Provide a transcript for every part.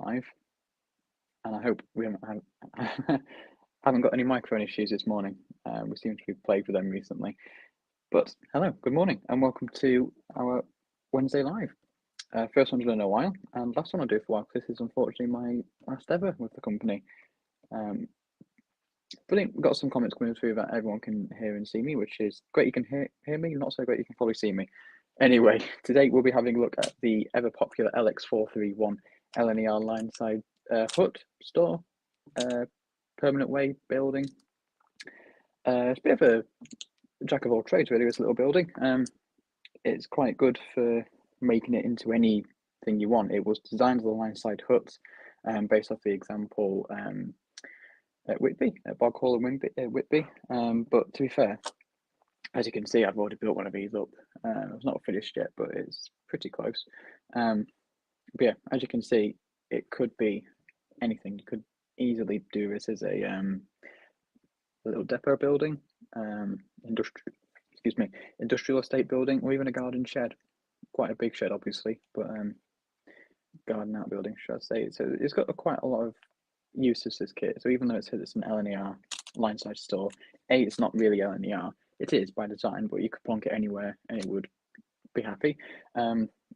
live, and I hope we haven't got any microphone issues this morning. We seem to be plagued with them recently. But hello, good morning, and welcome to our Wednesday live. First one in a while, and last one I'll do for a while. This is unfortunately my last ever with the company. Brilliant. We've got some comments coming through that everyone can hear and see me, which is great. You can hear me, not so great you can probably see me. Anyway, today we'll be having a look at the ever popular LX431 LNER Lineside Hut store, permanent way building. It's a bit of a jack of all trades, really, this little building. It's quite good for making it into anything you want. It was designed as a Lineside hut, based off the example at Whitby, at Bog Hall and Whitby. But to be fair, as you can see, I've already built one of these up. It's not finished yet, but it's pretty close. But yeah, as you can see, it could be anything. You could easily do this as a little depot building, industrial estate building, or even a garden shed. Quite a big shed, obviously, but garden outbuilding, should I say. So it's got quite a lot of uses, this kit. So even though it says it's an LNER Lineside store, it's not really LNER. It is by design, but you could plonk it anywhere and it would be happy.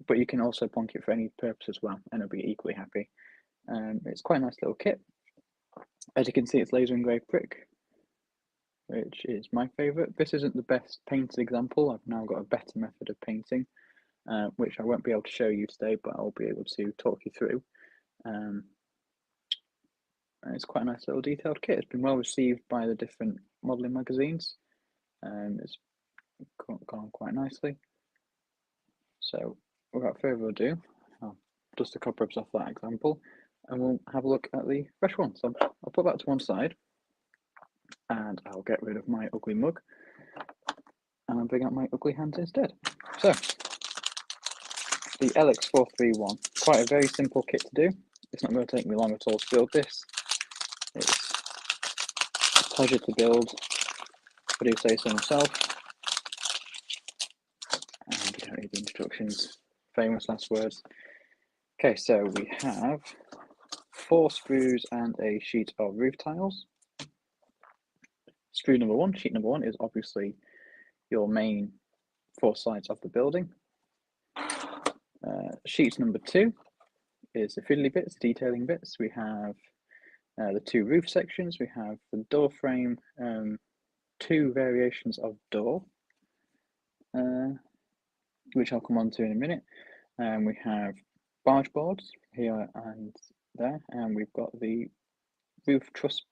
But you can also plonk it for any purpose as well, and it'll be equally happy. It's quite a nice little kit. As you can see, it's laser engraved brick, which is my favourite. This isn't the best painted example. I've now got a better method of painting, which I won't be able to show you today, but I'll be able to talk you through. It's quite a nice little detailed kit. It's been well received by the different modelling magazines. It's gone quite nicely. So without further ado, I'll dust the cobwebs off that example and we'll have a look at the fresh one. So I'll put that to one side and I'll get rid of my ugly mug and I'll bring out my ugly hands instead. So the LX431, quite a very simple kit to do. It's not going to take me long at all to build this. It's a pleasure to build, if I do say so myself. And we don't need the instructions, famous last words. Okay, so we have 4 screws and a sheet of roof tiles. Screw number 1, sheet number 1 is obviously your main 4 sides of the building. Sheet number 2 is the fiddly bits, detailing bits. We have the 2 roof sections. We have the door frame, 2 variations of door, which I'll come on to in a minute. We have barge boards here and there, and we've got the roof truss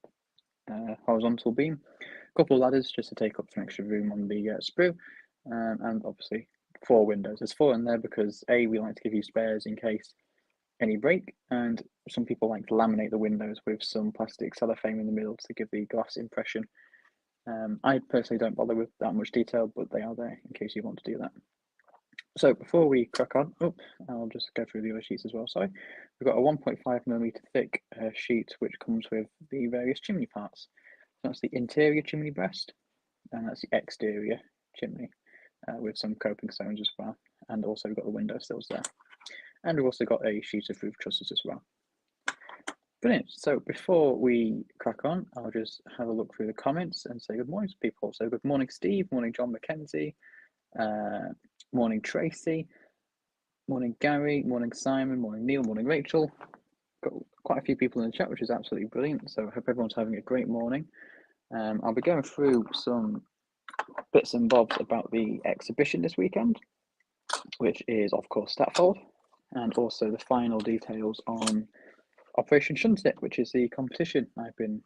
horizontal beam, a couple of ladders just to take up some extra room on the sprue, and obviously 4 windows. There's 4 in there because we like to give you spares in case any break, and some people like to laminate the windows with some plastic cellophane in the middle to give the glass impression. I personally don't bother with that much detail, but they are there in case you want to do that. So before we crack on, I'll just go through the other sheets as well. Sorry, we've got a 1.5mm thick sheet which comes with the various chimney parts. So that's the interior chimney breast, and that's the exterior chimney with some coping stones as well. And also we've got the window sills there. And we've also got a sheet of roof trusses as well. Brilliant. So before we crack on, I'll just have a look through the comments and say good morning to people. So good morning, Steve. Morning, John McKenzie. Morning, Tracy. Morning, Gary. Morning, Simon. Morning, Neil. Morning, Rachel. Got quite a few people in the chat, which is absolutely brilliant. So I hope everyone's having a great morning. I'll be going through some bits and bobs about the exhibition this weekend, which is, of course, Statfold, and also the final details on Operation Shunt It, which is the competition I've been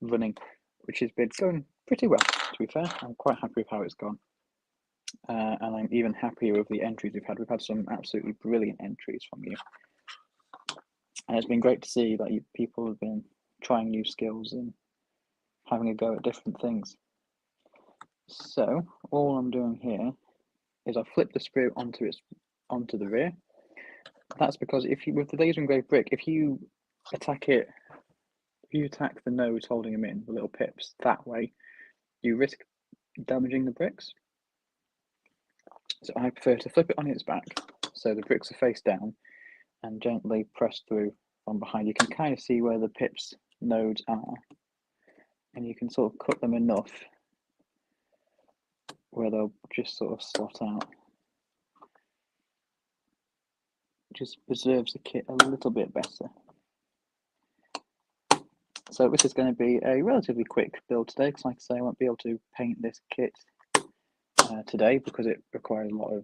running, which has been going pretty well, to be fair. I'm quite happy with how it's gone. And I'm even happier with the entries we've had. We've had some absolutely brilliant entries from you. And it's been great to see that people have been trying new skills and having a go at different things. So all I'm doing here is I've flipped the sprue onto the rear. That's because with the laser engraved brick, if you attack the nose holding them in, the little pips, that way, you risk damaging the bricks. So I prefer to flip it on its back, so the bricks are face down, and gently press through from behind, you can kind of see where the pips nodes are, and you can sort of cut them enough where they'll just sort of slot out. Just preserves the kit a little bit better. So this is going to be a relatively quick build today, because like I say, I won't be able to paint this kit today because it requires a lot of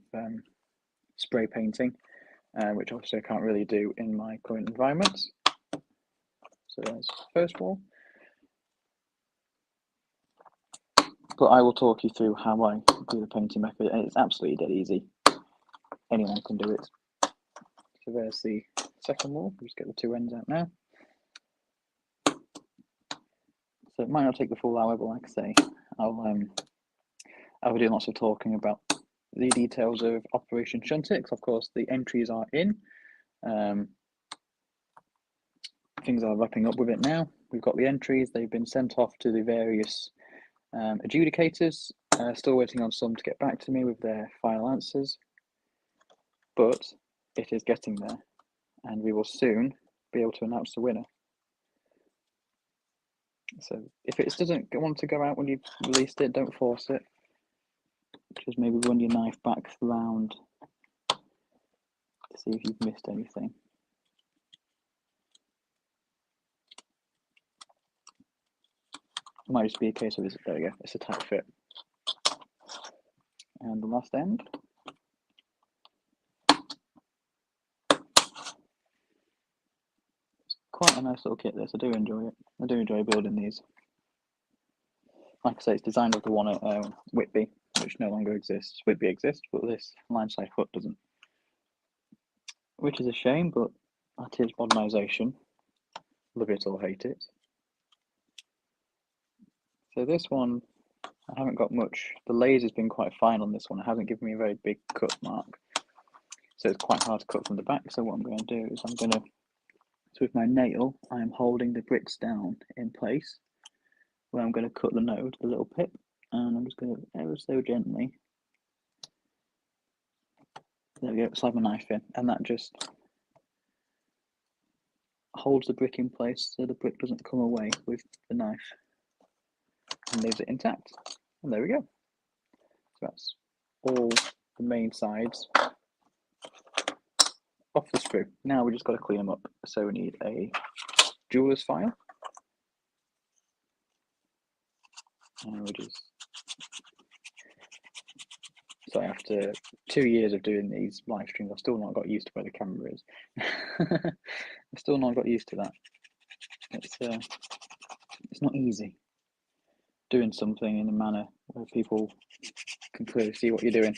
spray painting, which obviously I can't really do in my current environment. So there's the first wall. But I will talk you through how I do the painting method, and it's absolutely dead easy. Anyone can do it. So there's the second wall. We'll just get the two ends out now. So it might not take the full hour, but like I say, I'll be doing lots of talking about the details of Operation Shunt It. Of course, the entries are in. Things are wrapping up with it now. We've got the entries. They've been sent off to the various adjudicators. Still waiting on some to get back to me with their final answers. But it is getting there, and we will soon be able to announce the winner. So if it doesn't want to go out when you've released it, don't force it. Just maybe run your knife back round to see if you've missed anything. It might just be a case of, there we go, it's a tight fit. And the last end. It's quite a nice little kit this, I do enjoy it. I do enjoy building these. Like I say, it's designed with the one at Whitby, which no longer exists. Whitby exists, but this Lineside Hut doesn't. Which is a shame, but that is modernisation. Love it or hate it. So this one, I haven't got much. The laser's been quite fine on this one. It hasn't given me a very big cut mark. So it's quite hard to cut from the back. So what I'm going to do is so with my nail, I am holding the bricks down in place, where I'm going to cut the node, the little pip, and I'm just going to ever so gently, there we go, slide my knife in, and that just holds the brick in place so the brick doesn't come away with the knife and leaves it intact. And there we go. So that's all the main sides off the screw. Now we just got to clean them up. So we need a jeweler's file. And we just, so after 2 years of doing these live streams, I've still not got used to where the camera is. I've still not got used to that. It's not easy doing something in a manner where people can clearly see what you're doing.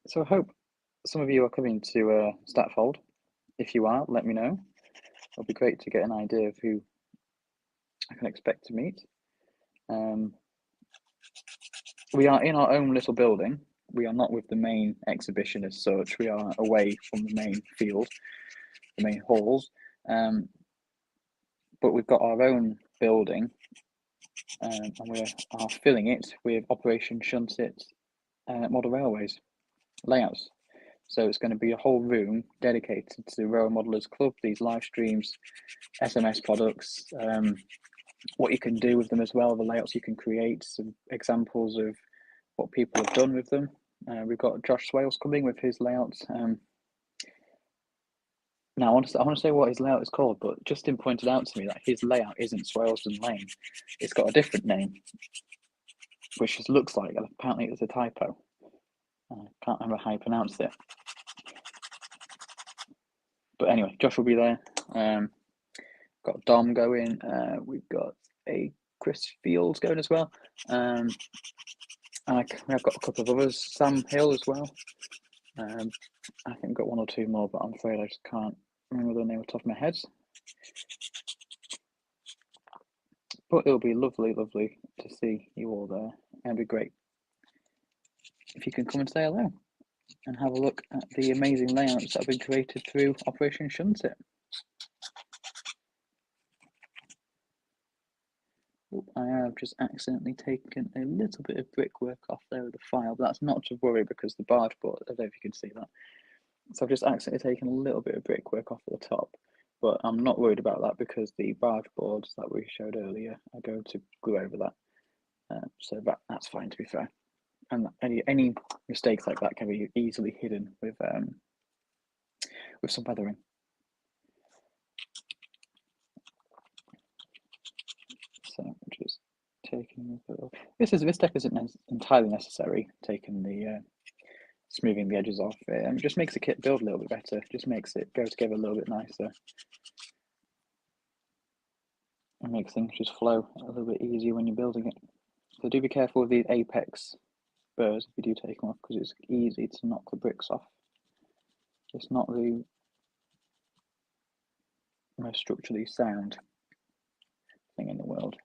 So I hope some of you are coming to Statfold. If you are, let me know. It'll be great to get an idea of who I can expect to meet. We are in our own little building. We are not with the main exhibition as such. We are away from the main field, the main halls. But we've got our own building, and we are filling it with Operation Shunt It model railways layouts. So it's going to be a whole room dedicated to the Railway Modelers Club, these live streams, SMS products, what you can do with them as well, the layouts you can create, some examples of what people have done with them. We've got Josh Swales coming with his layouts. Now, I want to say what his layout is called, but Justin pointed out to me that his layout isn't Swaleston Lane. It's got a different name, which just looks like, apparently it's a typo. I can't remember how you pronounce it. But anyway, Josh will be there. Got Dom going. We've got a Chris Fields going as well. And I've got a couple of others. Sam Hill as well. I think I've got one or two more, but I'm afraid I just can't remember the name off the top of my head. But it'll be lovely, lovely to see you all there. It'll be great if you can come and say hello and have a look at the amazing layouts that have been created through Operation Shunt It. I have just accidentally taken a little bit of brickwork off there with the file, but that's not to worry because the barge board, I don't know if you can see that. So I've just accidentally taken a little bit of brickwork off at the top, but I'm not worried about that because the barge boards that we showed earlier are going to glue over that. So that's fine, to be fair. And any mistakes like that can be easily hidden with some weathering. So I'm just taking this step isn't entirely necessary. Taking the smoothing the edges off, it just makes the kit build a little bit better. Just makes it go together a little bit nicer. And makes things just flow a little bit easier when you're building it. So do be careful with the apex burrs if you do take them off, because it's easy to knock the bricks off. It's not the most structurally sound thing in the world.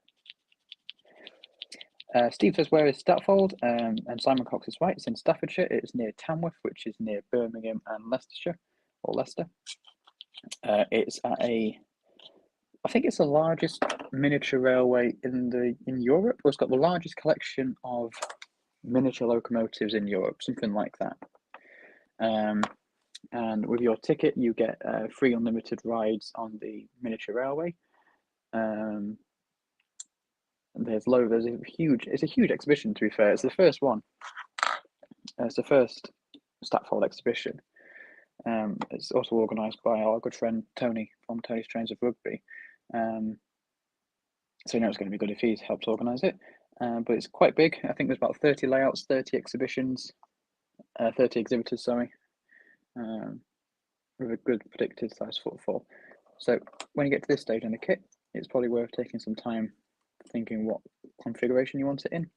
Steve says, where is Statfold? And Simon Cox is right, it's in Staffordshire. It's near Tamworth, which is near Birmingham and Leicestershire, or Leicester. It's at I think it's the largest miniature railway in Europe. It's got the largest collection of miniature locomotives in Europe, something like that. And with your ticket, you get free unlimited rides on the miniature railway. It's a huge exhibition, to be fair. It's the first one. It's the first Statfold exhibition. It's also organised by our good friend Tony from Tony's Trains of Rugby. So you know it's going to be good if he's helped organise it. But it's quite big. I think there's about 30 layouts, 30 exhibitions, 30 exhibitors, sorry, with a good predicted size footfall. So when you get to this stage in the kit, it's probably worth taking some time thinking what configuration you want it in.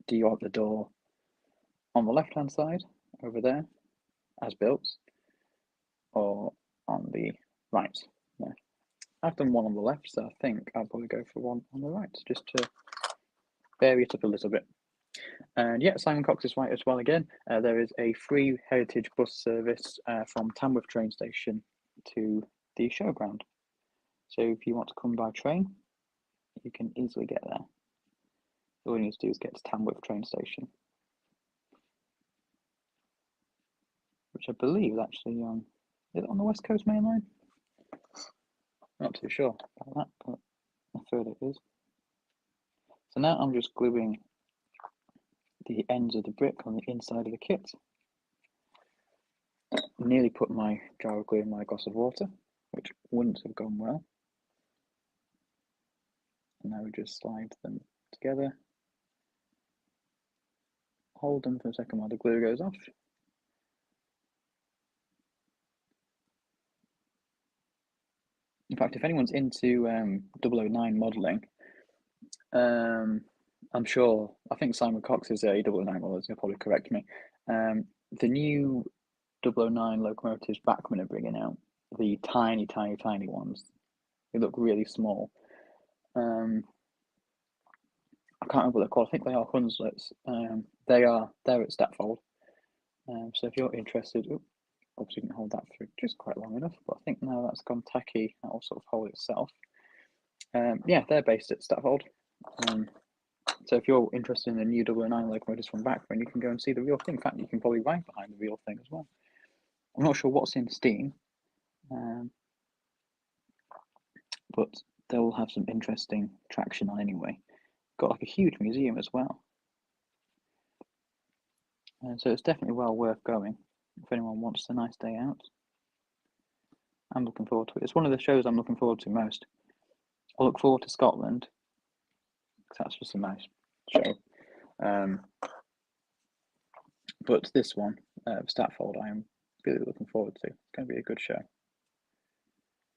Do you want the door on the left-hand side over there, as built, or on the right there? I've done one on the left, so I think I'll probably go for one on the right, just to vary it up a little bit. And yeah, Simon Cox is right as well again. There is a free heritage bus service from Tamworth train station to the showground. So if you want to come by train, you can easily get there. All you need to do is get to Tamworth train station, which I believe is actually is it on the West Coast Main Line? Not too sure about that, but I've heard it is. So now I'm just gluing the ends of the brick on the inside of the kit. Nearly put my jar of glue in my glass of water, which wouldn't have gone well. And now we just slide them together. Hold them for a second while the glue goes off. In fact, if anyone's into 009 modelling, I'm sure, I think Simon Cox is a 009 modeler, he'll probably correct me. The new 009 locomotives Bachmann are bringing out, the tiny ones, they look really small. I can't remember what they're called. I think they are Hunslets. They're at Statfold. So if you're interested, obviously you can hold that for just quite long enough, but I think now that's gone tacky, that will sort of hold itself. Yeah, they're based at Statfold. So if you're interested in the new 009 locomotives from Bachmann, you can go and see the real thing. In fact, you can probably ride behind the real thing as well. I'm not sure what's in Steam, but they will have some interesting traction on anyway. Got like a huge museum as well. So it's definitely well worth going if anyone wants a nice day out. I'm looking forward to it. It's one of the shows I'm looking forward to most. I look forward to Scotland, because that's just a nice show. But this one, Statfold, I am really looking forward to. It's going to be a good show.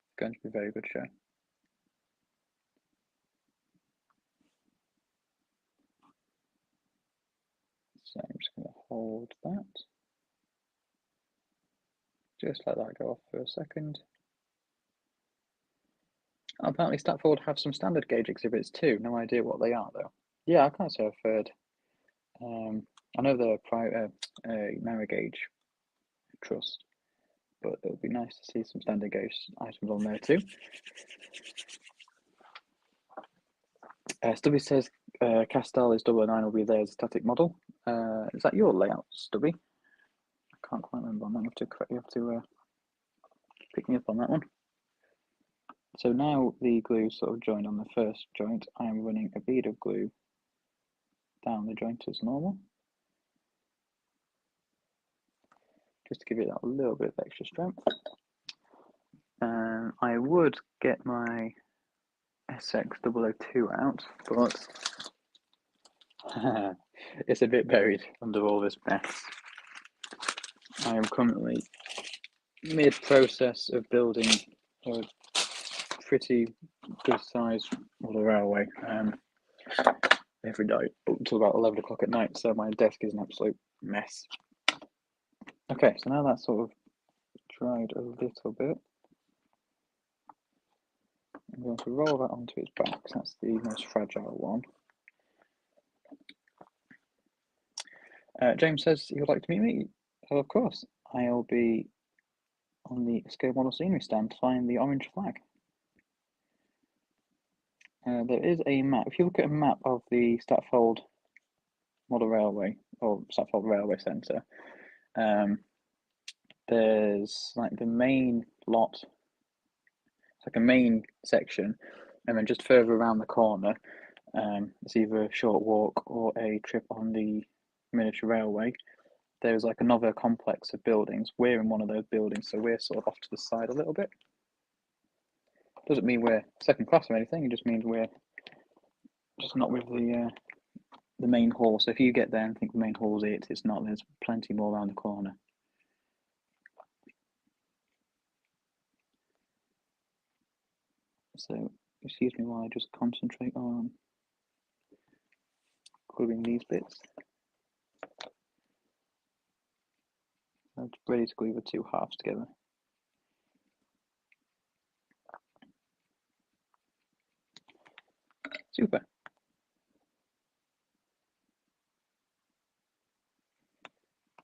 It's going to be a very good show. So I'm just going to hold that. Just let that go off for a second. Apparently Statfold have some standard gauge exhibits too. No idea what they are though. Yeah, I can't say I've heard. I know they're narrow gauge truss, but it would be nice to see some standard gauge items on there too. Stubby says Castel is 009 will be there as a static model. Is that your layout, Stubby? I can't quite remember on that. You have to pick me up on that one. So now the glue sort of joined on the first joint, I am running a bead of glue down the joint as normal, just to give it that little bit of extra strength. I would get my SX002 out, but it's a bit buried under all this mess. I am currently mid-process of building a pretty good sized model railway every night up until about 11 o'clock at night, so my desk is an absolute mess. Okay, so now that's sort of dried a little bit, I'm going to roll that onto its back, so that's the most fragile one. James says he would like to meet me. Well, of course, I'll be on the Scale Model Scenery stand flying the orange flag. There is a map. If you look at a map of the Statfold Model Railway, or Statfold Railway Centre, there's like the main lot, it's like a main section, and then just further around the corner, it's either a short walk or a trip on the miniature railway. There's like another complex of buildings. We're in one of those buildings, so we're sort of off to the side a little bit. Doesn't mean we're second class or anything, it just means we're just not with the main hall. So if you get there and think the main hall's it's not, there's plenty more around the corner. So excuse me while I just concentrate on gluing these bits. I'm ready to glue the two halves together. Super.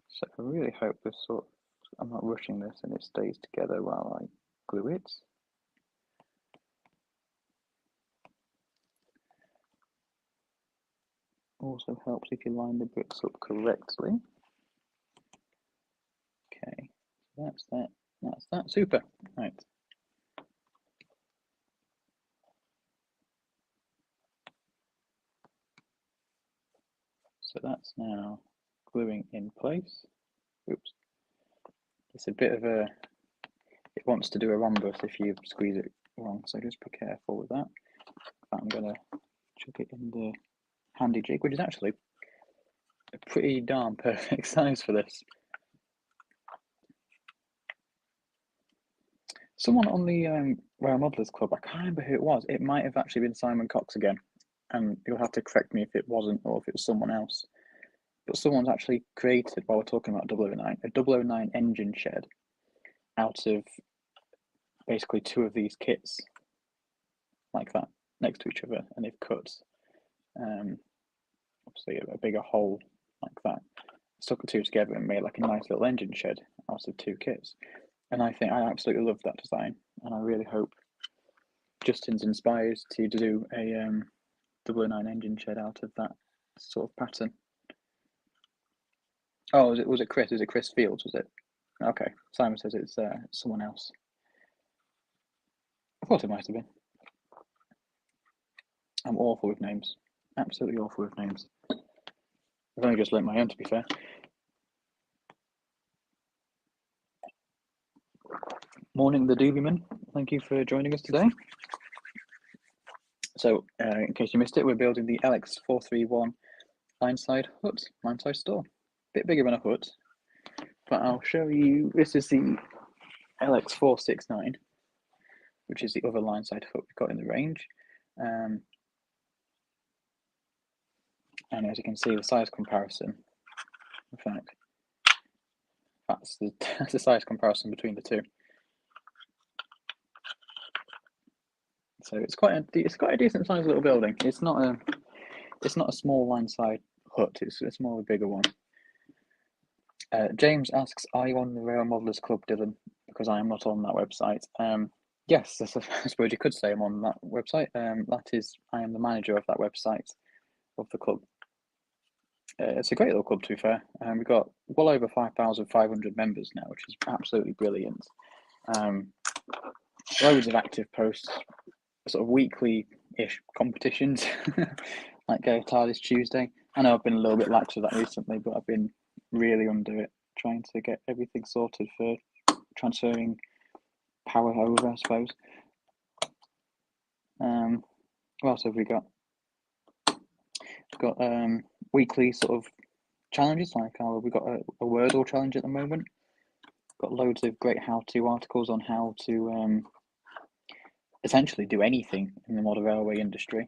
So I really hope this I'm not rushing this and it stays together while I glue it. Also helps if you line the bricks up correctly. Okay, that's that, super, right. So that's now gluing in place. Oops. It's a bit of it wants to do a rhombus if you squeeze it wrong, so just be careful with that. I'm going to chuck it in the handy jig, which is actually a pretty darn perfect size for this. Someone on the Rail Modelers Club, I can't remember who it was, it might have actually been Simon Cox again, and you'll have to correct me if it wasn't or if it was someone else. But someone's actually created, while we're talking about 009, a 009 engine shed out of basically two of these kits, like that, next to each other, and they've cut obviously a bigger hole like that, stuck the two together and made like a nice little engine shed out of two kits. And I think I absolutely love that design, and I really hope Justin's inspired to do a 009 engine shed out of that sort of pattern. Oh, was it Chris? Was it Chris Fields? Was it? Okay. Simon says it's someone else. I thought it might have been. I'm awful with names. Absolutely awful with names. I've only just learnt my own, to be fair. Morning, the Doobieman. Thank you for joining us today. So, in case you missed it, we're building the LX431 Lineside Hut, Lineside store. Bit bigger than a hut, but I'll show you. This is the LX469, which is the other Lineside Hut we've got in the range. And as you can see, the size comparison, in fact, that's the size comparison between the two. So it's quite a decent sized little building. It's not a small Lineside hut. It's more of a bigger one. James asks, "Are you on the Rail Modelers Club, Dylan?" Because I am not on that website. Yes, I suppose you could say I'm on that website. I am the manager of that website of the club. It's a great little club, to be fair. We've got well over 5,500 members now, which is absolutely brilliant. Loads of active posts, sort of weekly-ish competitions, like Go Tard this Tuesday. I know I've been a little bit lax with that recently, but I've been really under it, trying to get everything sorted for transferring power over, I suppose. What else have we got? We've got weekly sort of challenges, like we've got a Wordle challenge at the moment. Got loads of great how-to articles on how to essentially do anything in the model railway industry.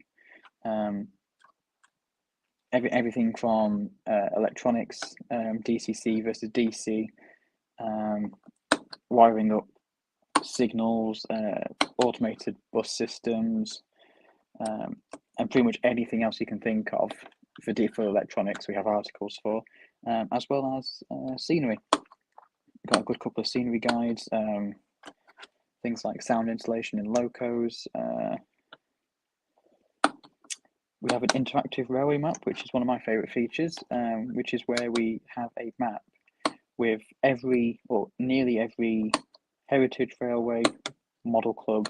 Everything from electronics, DCC versus DC, wiring up signals, automated bus systems, and pretty much anything else you can think of for electronics. We have articles for, as well as scenery. We've got a good couple of scenery guides, things like sound insulation in locos. We have an interactive railway map, which is one of my favourite features, which is where we have a map with every, or nearly every, heritage railway, model club,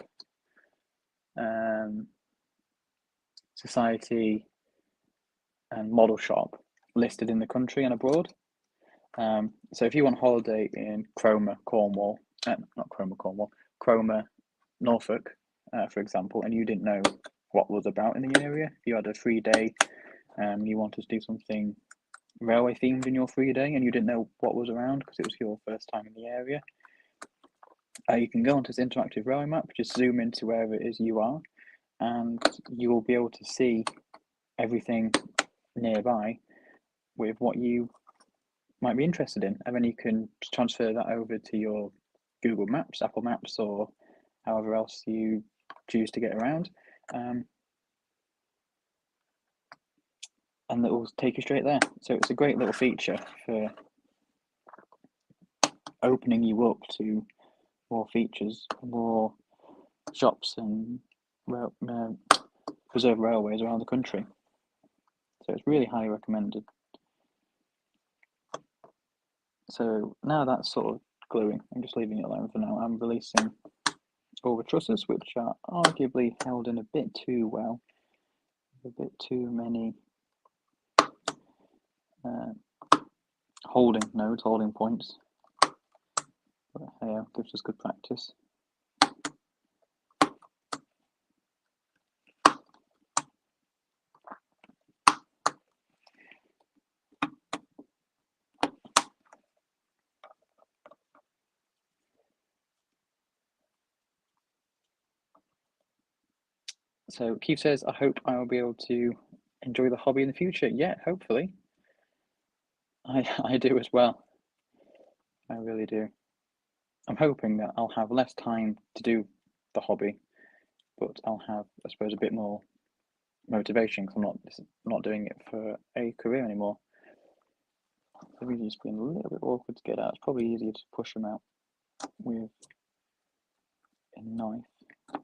society, and model shop listed in the country and abroad. So if you want holiday in Cromer, Cornwall, Cromer, Norfolk, for example, and you didn't know what was about in the area, if you had a free day, you wanted to do something railway themed in your free day and you didn't know what was around because it was your first time in the area, you can go onto this interactive railway map, just zoom into wherever it is you are, and you will be able to see everything nearby with what you might be interested in, and then you can transfer that over to your Google Maps, Apple Maps, or however else you choose to get around, and it will take you straight there. So it's a great little feature for opening you up to more features, more shops and reserve railways around the country. So it's really highly recommended. So now that's sort of gluing, I'm just leaving it alone for now. I'm releasing all the trusses, which are arguably held in a bit too well, a bit too many holding points. But yeah, gives us good practice. So Keith says, I hope I will be able to enjoy the hobby in the future. Yeah, hopefully. I do as well. I really do. I'm hoping that I'll have less time to do the hobby, but I'll have, I suppose, a bit more motivation because I'm not doing it for a career anymore. The video's been a little bit awkward to get out. It's probably easier to push them out with a knife, the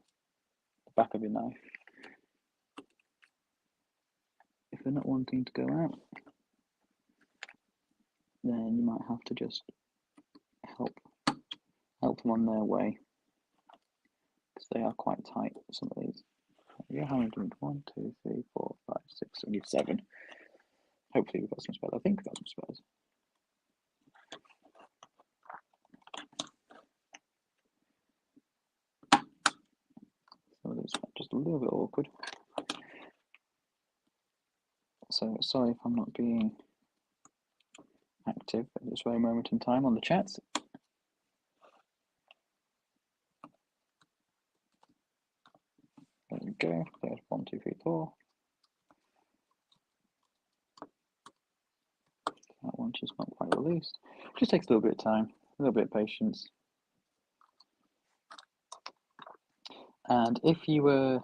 back of a knife. If they're not wanting to go out, then you might have to just help them on their way, because they are quite tight, some of these. Yeah, how many do we need? 1, 2, 3, 4, 5, 6, we need 7. Hopefully we've got some spares. I think we've got some spares. So it's just a little bit awkward. So sorry if I'm not being active at this very moment in time on the chat. There we go. There's 1, 2, 3, 4. That one's just not quite released. Just takes a little bit of time, a little bit of patience. And if you were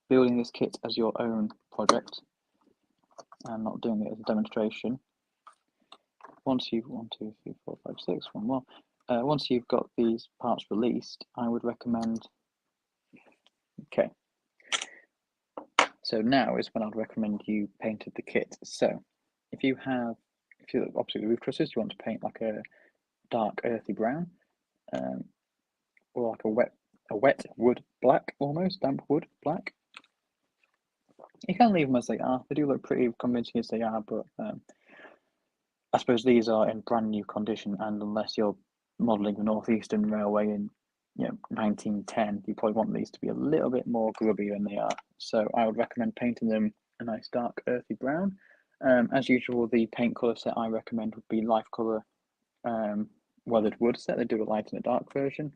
building this kit as your own project and not doing it as a demonstration, once you've 1, 2, 3, 4, 5, 6, one more. Once you've got these parts released, I would recommend Okay, so now is when I'd recommend you painted the kit. So if you obviously the roof trusses, you want to paint like a dark earthy brown, or like a wet wood black, almost damp wood black. You can leave them as they are. They do look pretty convincing as they are, but I suppose these are in brand new condition, and unless you're modelling the North Eastern Railway in 1910, you probably want these to be a little bit more grubby than they are. So I would recommend painting them a nice dark earthy brown. As usual, the paint colour set I recommend would be Life Colour Weathered Wood set. They do a light and a dark version.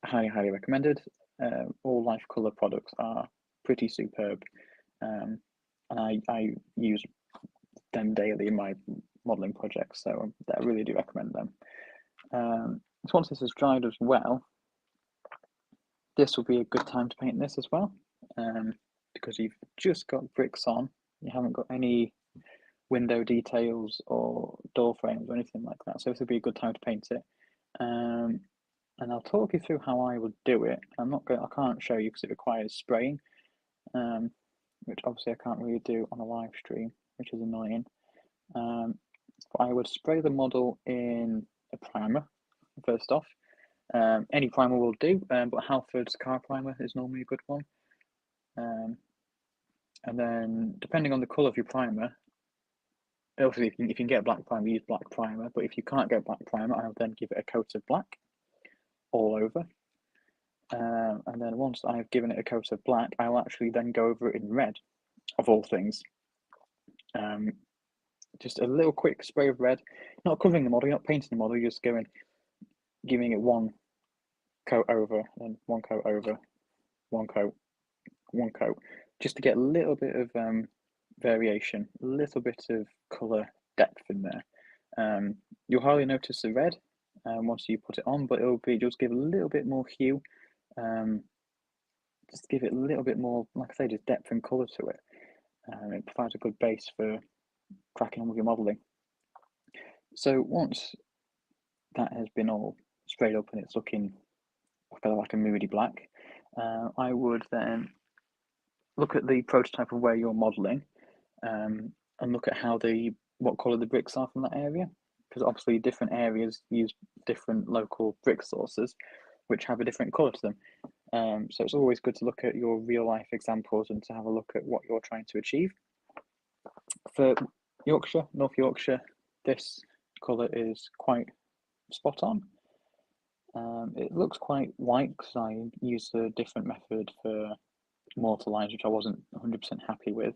Highly recommended. All Life Colour products are pretty superb, and I use them daily in my modelling projects, so I really do recommend them. So once this is dried as well, this will be a good time to paint this as well, because you've just got bricks on, you haven't got any window details or door frames or anything like that, so this would be a good time to paint it. And I'll talk you through how I would do it. I can't show you because it requires spraying, which obviously I can't really do on a live stream, which is annoying. But I would spray the model in a primer first off. Any primer will do, but Halford's car primer is normally a good one. And then, depending on the colour of your primer, obviously if you can get black primer, use black primer. But if you can't get black primer, I'll then give it a coat of black all over. And then once I've given it a coat of black, I'll actually then go over it in red, of all things. Just a little quick spray of red, not covering the model, you're not painting the model, you're just giving it one coat over, then one coat over, one coat, just to get a little bit of variation, a little bit of colour depth in there. You'll hardly notice the red once you put it on, but it'll just give a little bit more hue, just give it a little bit more, like I say, just depth and colour to it. It provides a good base for cracking on with your modelling. So once that has been all sprayed up and it's looking like a moody black, I would then look at the prototype of where you're modelling, and look at what colour the bricks are from that area, because obviously different areas use different local brick sources which have a different colour to them. So it's always good to look at your real life examples and to have a look at what you're trying to achieve. For Yorkshire, North Yorkshire, this colour is quite spot on. It looks quite white because I used a different method for mortar lines, which I wasn't 100% happy with.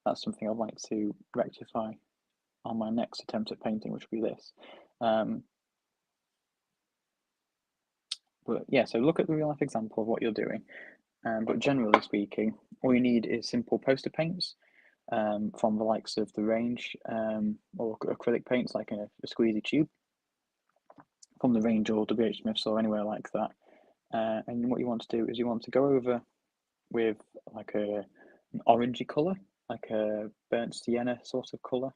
That's something I'd like to rectify on my next attempt at painting, which will be this. But yeah, so look at the real life example of what you're doing. But generally speaking, all you need is simple poster paints from the likes of the range, or acrylic paints like a squeezy tube from the range or WH Smiths or anywhere like that. And what you want to do is you want to go over with like an orangey colour, like a burnt sienna sort of colour.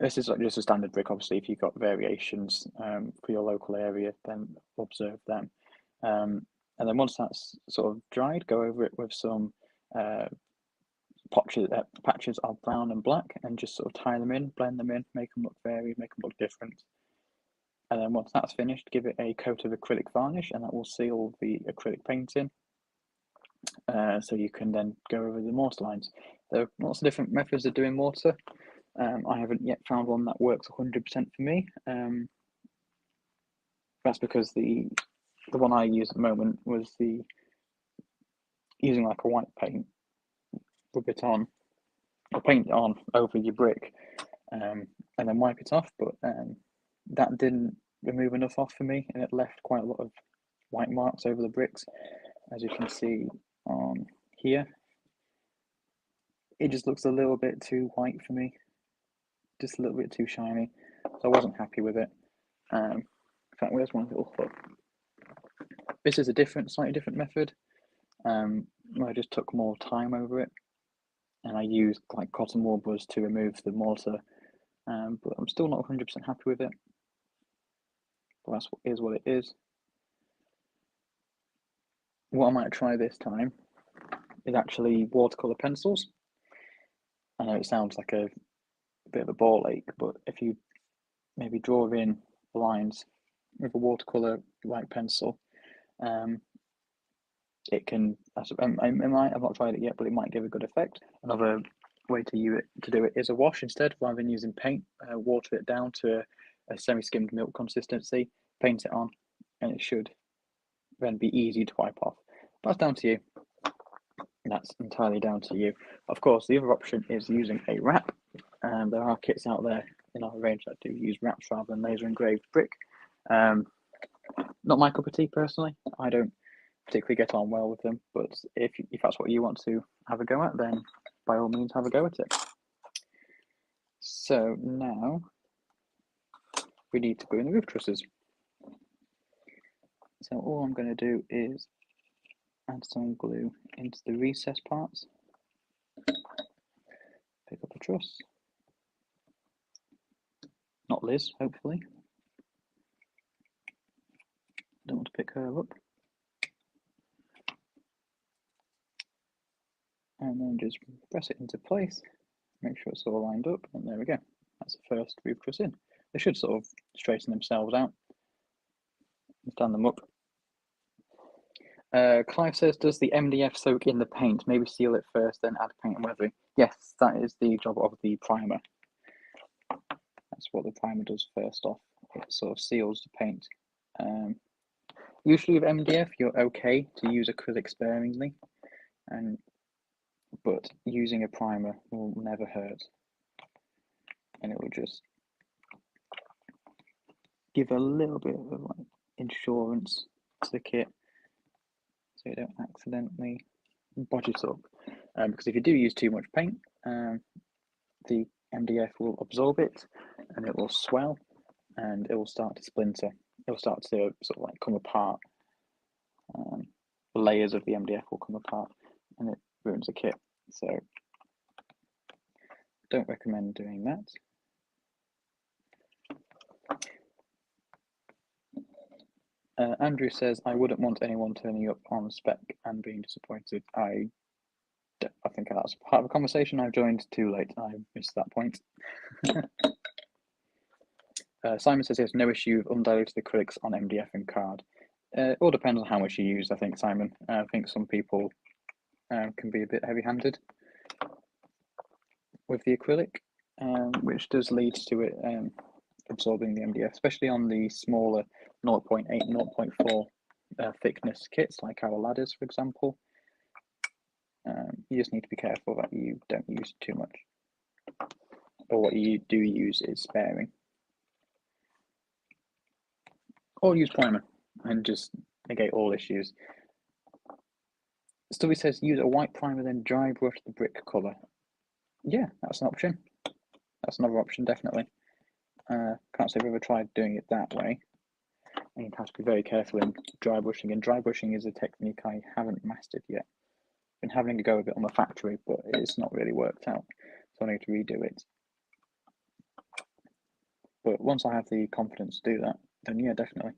This is like just a standard brick. Obviously, if you've got variations for your local area, then observe them. And then once that's sort of dried, go over it with some patches of brown and black, and just sort of tie them in, blend them in, make them look varied, make them look different. And then once that's finished, give it a coat of acrylic varnish, and that will seal the acrylic paint in. So you can then go over the mortar lines. There are lots of different methods of doing mortar. I haven't yet found one that works 100% for me. That's because the one I use at the moment was using like a white paint, rub it on, or paint it on over your brick, and then wipe it off. But that didn't remove enough off for me, and it left quite a lot of white marks over the bricks, as you can see on here. It just looks a little bit too white for me, just a little bit too shiny, so I wasn't happy with it. In fact, where's one little hook? This is a slightly different method, where I just took more time over it, and I used like cotton wool brushes to remove the mortar, but I'm still not 100% happy with it. But is what it is. what I might try this time is actually watercolour pencils. I know it sounds like a bit of a ball ache, but if you maybe draw in lines with a watercolour like pencil, it can. I've not tried it yet, but it might give a good effect. Another way to do it is a wash instead, rather than using paint. Water it down to a semi-skimmed milk consistency, paint it on, and it should then be easy to wipe off. But that's down to you. That's entirely down to you. Of course, the other option is using a wrap. There are kits out there in our range that do use wraps rather than laser engraved brick. Not my cup of tea personally. I don't particularly get on well with them, but if that's what you want to have a go at, then by all means have a go at it. So now we need to put in the roof trusses. So all I'm going to do is add some glue into the recess parts, pick up a truss, not Liz, hopefully, don't want to pick her up, and then just press it into place, make sure it's all lined up, and there we go, that's the first roof truss in. They should sort of straighten themselves out, stand them up. Clive says, does the MDF soak in the paint? Maybe seal it first, then add paint and weathering. Yes, that is the job of the primer. That's what the primer does first off. It sort of seals the paint. Usually with MDF, you're okay to use acrylic sparingly, but using a primer will never hurt. And it will just give a little bit of like insurance to the kit, so you don't accidentally bodge it up. Because if you do use too much paint, the MDF will absorb it and it will swell and it will start to splinter. It will start to sort of like come apart. The layers of the MDF will come apart and it ruins the kit. So don't recommend doing that. Andrew says, I wouldn't want anyone turning up on spec and being disappointed. I think that's part of a conversation. I joined too late. I missed that point. Simon says he has no issue with undiluted acrylics on MDF and card. It all depends on how much you use, I think, Simon. I think some people can be a bit heavy-handed with the acrylic, which does lead to it absorbing the MDF, especially on the smaller 0.8, 0.4 thickness kits, like our ladders, for example. You just need to be careful that you don't use too much, or what you do use is sparing. Or use primer and just negate all issues. Stubby says use a white primer, then dry brush the brick colour. Yeah, that's an option. That's another option, definitely. Can't say I've ever tried doing it that way. And you have to be very careful in dry brushing. And dry brushing is a technique I haven't mastered yet. Been having a go of it on the factory, but it's not really worked out. So I need to redo it. But once I have the confidence to do that, then yeah, definitely.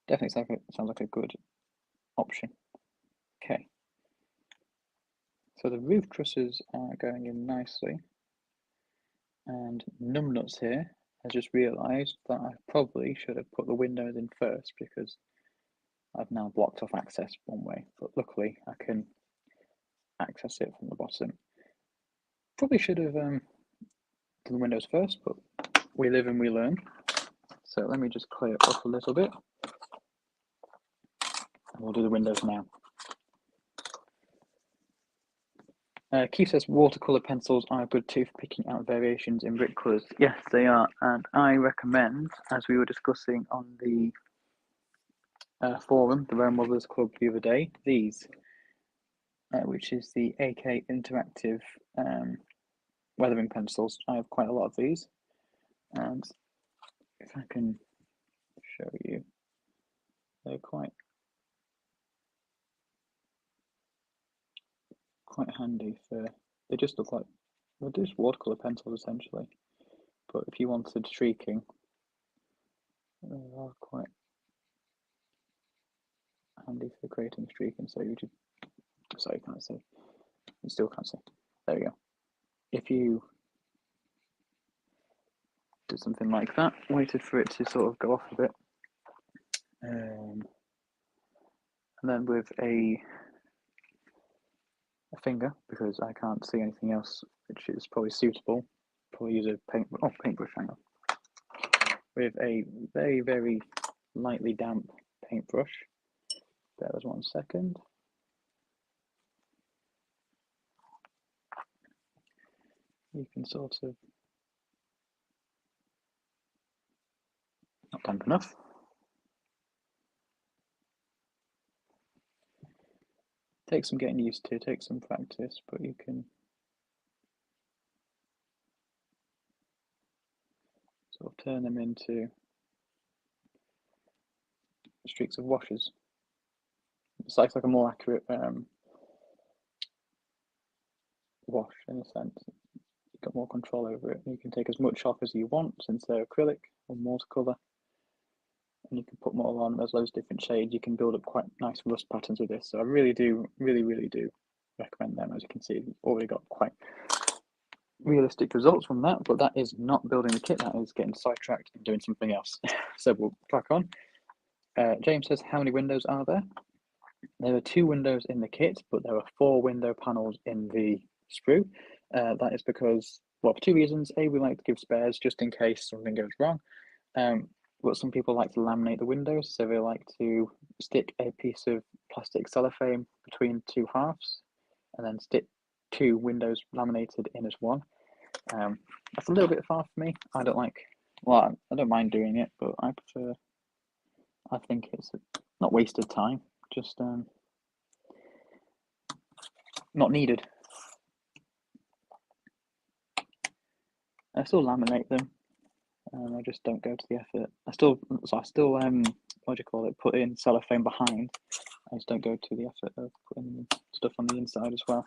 Definitely sounds like a good option. Okay. So the roof trusses are going in nicely. And Numbnuts here has just realised that I probably should have put the windows in first, because I've now blocked off access one way. But luckily I can access it from the bottom. Probably should have done the windows first, but we live and we learn. So let me just clear it up a little bit. And we'll do the windows now. Keith says watercolour pencils are good too for picking out variations in brick colours. Yes, they are, and I recommend, as we were discussing on the forum, the Rail Modelers Club the other day, these, which is the AK Interactive weathering pencils. I have quite a lot of these, and if I can show you, they're quite handy for. They just look like they're just watercolor pencils essentially, but if you wanted streaking, they are quite handy for creating streaking. So you can't see. You still can't see. There we go. If you did something like that, waited for it to sort of go off a bit, and then with a finger, because I can't see anything else which is probably suitable, probably use a paintbrush hanger. With a very, very lightly damp paintbrush. There was 1 second. You can sort of, not damp enough. Takes some getting used to, takes some practice, but you can sort of turn them into streaks of washes. It's like a more accurate wash in a sense. You've got more control over it. You can take as much off as you want since they're acrylic or watercolour, and you can put more on. There's loads of different shades. You can build up quite nice rust patterns with this. So I really do recommend them. As you can see, we've already got quite realistic results from that, but that is not building the kit. That is getting sidetracked and doing something else. So we'll crack on. James says, how many windows are there? There are 2 windows in the kit, but there are 4 window panels in the sprue. That is because, well, for 2 reasons. A, we like to give spares just in case something goes wrong. But some people like to laminate the windows, so they like to stick a piece of plastic cellophane between 2 halves, and then stick 2 windows laminated in as one. That's a little bit far for me. I don't mind doing it, but I think it's not wasted time, just not needed. I still laminate them. I just don't go to the effort. I still put in cellophane behind. I just don't go to the effort of putting stuff on the inside as well.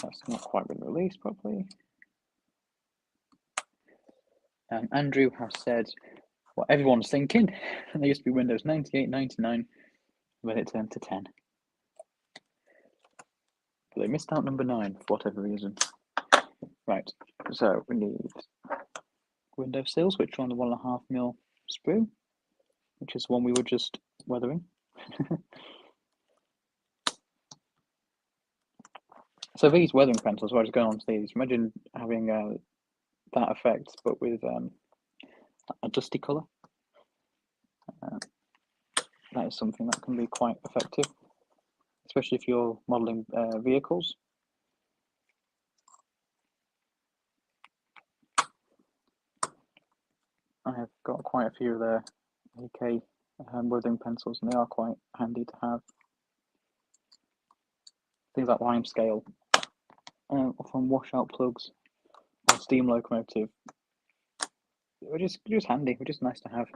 That's not quite been released properly. Andrew has said what everyone's thinking. There used to be Windows 98, 99, when it turned to 10. But they missed out number 9 for whatever reason. Right, so we need window sills, which are on the 1.5mm sprue, which is the one we were just weathering. So these weathering pencils, where I was going on to these, imagine having that effect, but with a dusty colour. That is something that can be quite effective, especially if you're modelling vehicles. I have got quite a few of their AK weathering pencils, and they are quite handy to have. Things like lime scale, from washout plugs or steam locomotive. We're just handy. We're just nice to have.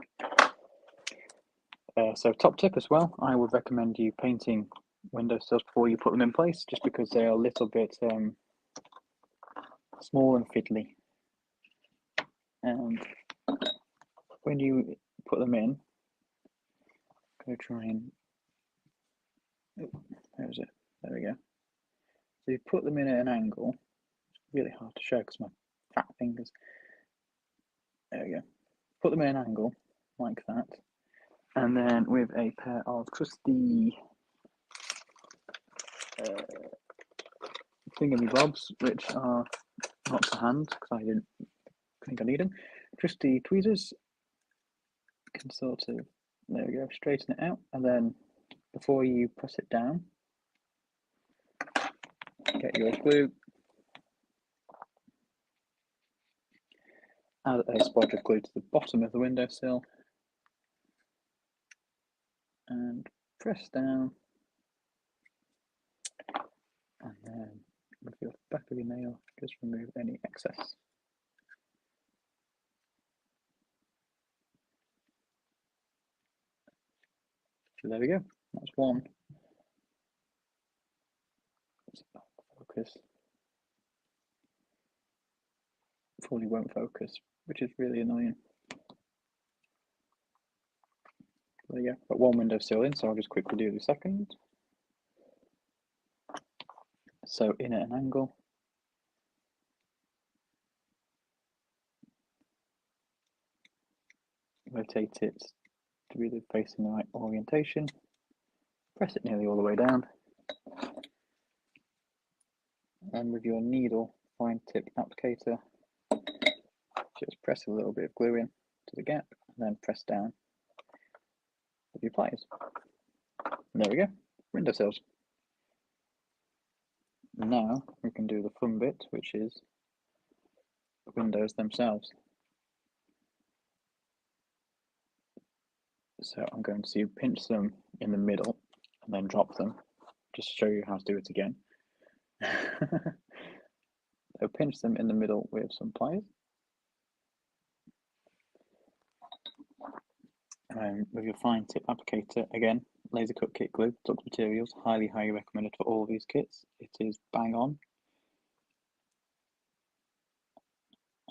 So top tip as well, I would recommend you painting window sills before you put them in place, just because they are a little bit small and fiddly. And when you put them in, I'm going to try and, where is it? There we go. So you put them in at an angle. It's really hard to show because my fat fingers. There we go. Put them in an angle like that, and then with a pair of trusty thingamybobs, which are not to hand because I didn't think I need them. Trusty tweezers, can sort of, there we go, straighten it out, and then before you press it down, get your glue, add a spot of glue to the bottom of the windowsill, and press down, and then with your back of your nail, just remove any excess. So there we go, that's one. Focus. Fully won't focus, which is really annoying. There you go. Got one window sill in, so I'll just quickly do the second. So in at an angle. Rotate it to be facing the right orientation. Press it nearly all the way down. And with your needle fine tip applicator, just press a little bit of glue in to the gap and then press down with your pliers. And there we go, windowsills. Now we can do the fun bit, which is the windows themselves. So I'm going to pinch them in the middle and then drop them, just to show you how to do it again. So pinch them in the middle with some pliers. With your fine tip applicator, again, laser cut kit glue, Dux Materials, highly recommended for all of these kits. It is bang on.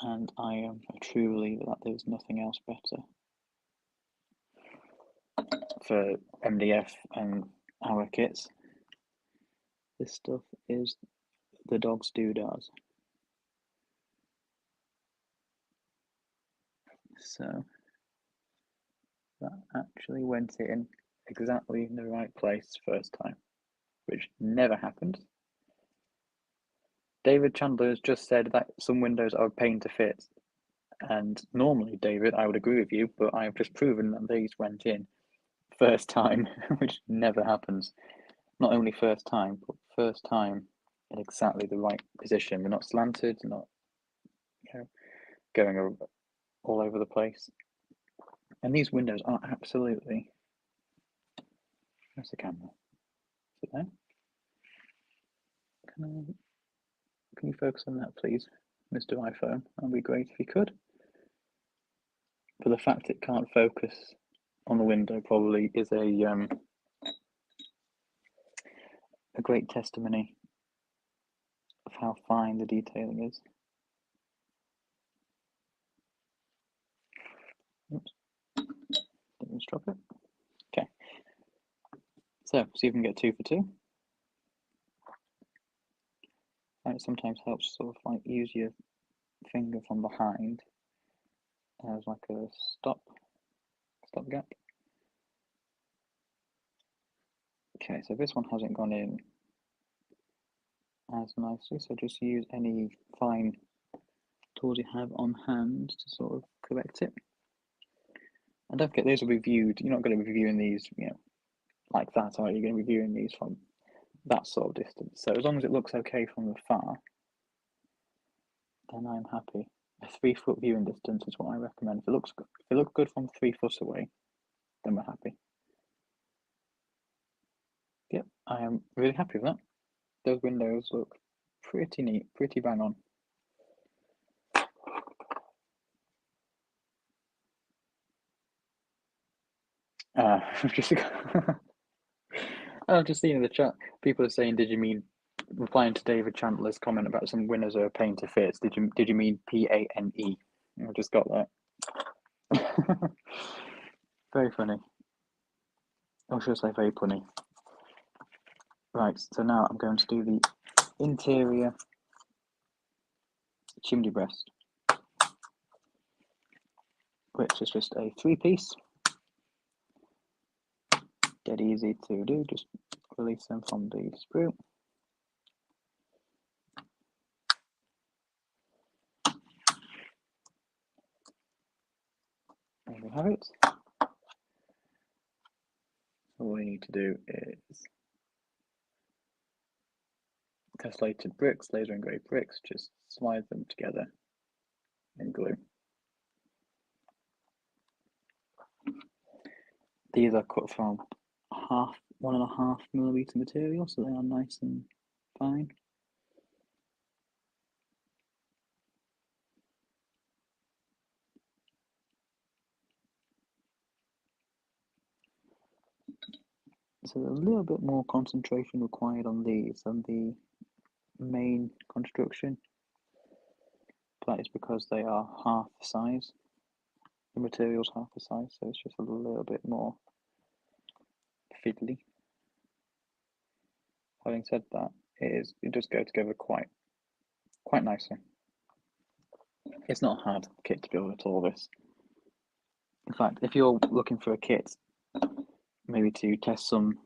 And I am a true believer that there's nothing else better for MDF and our kits. This stuff is the dog's doodads. So that actually went in exactly in the right place first time, which never happened. David Chandler has just said that some windows are a pain to fit. And normally, David, I would agree with you, but I have just proven that these went in first time, which never happens. Not only first time, but first time in exactly the right position. We're not slanted, not going all over the place. And these windows are absolutely. Where's the camera? Is it there? Can you focus on that, please, Mr. iPhone? That'd be great if you could. But the fact it can't focus on the window probably is a great testimony of how fine the detailing is. Oops, didn't just drop it. Okay, so see if we can get 2 for 2. And it sometimes helps sort of like use your finger from behind as like a stop gap. Okay, so this one hasn't gone in as nicely, so just use any fine tools you have on hand to sort of correct it. And don't forget, these will be viewed. You're not going to be viewing these, like that, are you? You're going to be viewing these from that sort of distance. So as long as it looks okay from the far, then I'm happy. A 3 foot viewing distance is what I recommend. If it looks good from 3 foot away, then we're happy. Yep, I am really happy with that. Those windows look pretty neat, pretty bang on. I've just seen in the chat, people are saying, did you mean, replying to David Chandler's comment about some windows are a pain to fit, did you mean PANE? I just got that. Very funny. Or should I say very punny? Right, so now I'm going to do the interior chimney breast, which is just a 3-piece. Dead easy to do, just release them from the sprue. There we have it. All we need to do is castellated bricks, laser engraved bricks, just slide them together in glue. These are cut from 1.5 millimeter material, so they are nice and fine. So there's a little bit more concentration required on these than the main construction. That is because they are half the size. The material's half the size, so it's just a little bit more fiddly. Having said that, it does go together quite nicely. It's not a hard kit to build at all, this. In fact, if you're looking for a kit, maybe to test some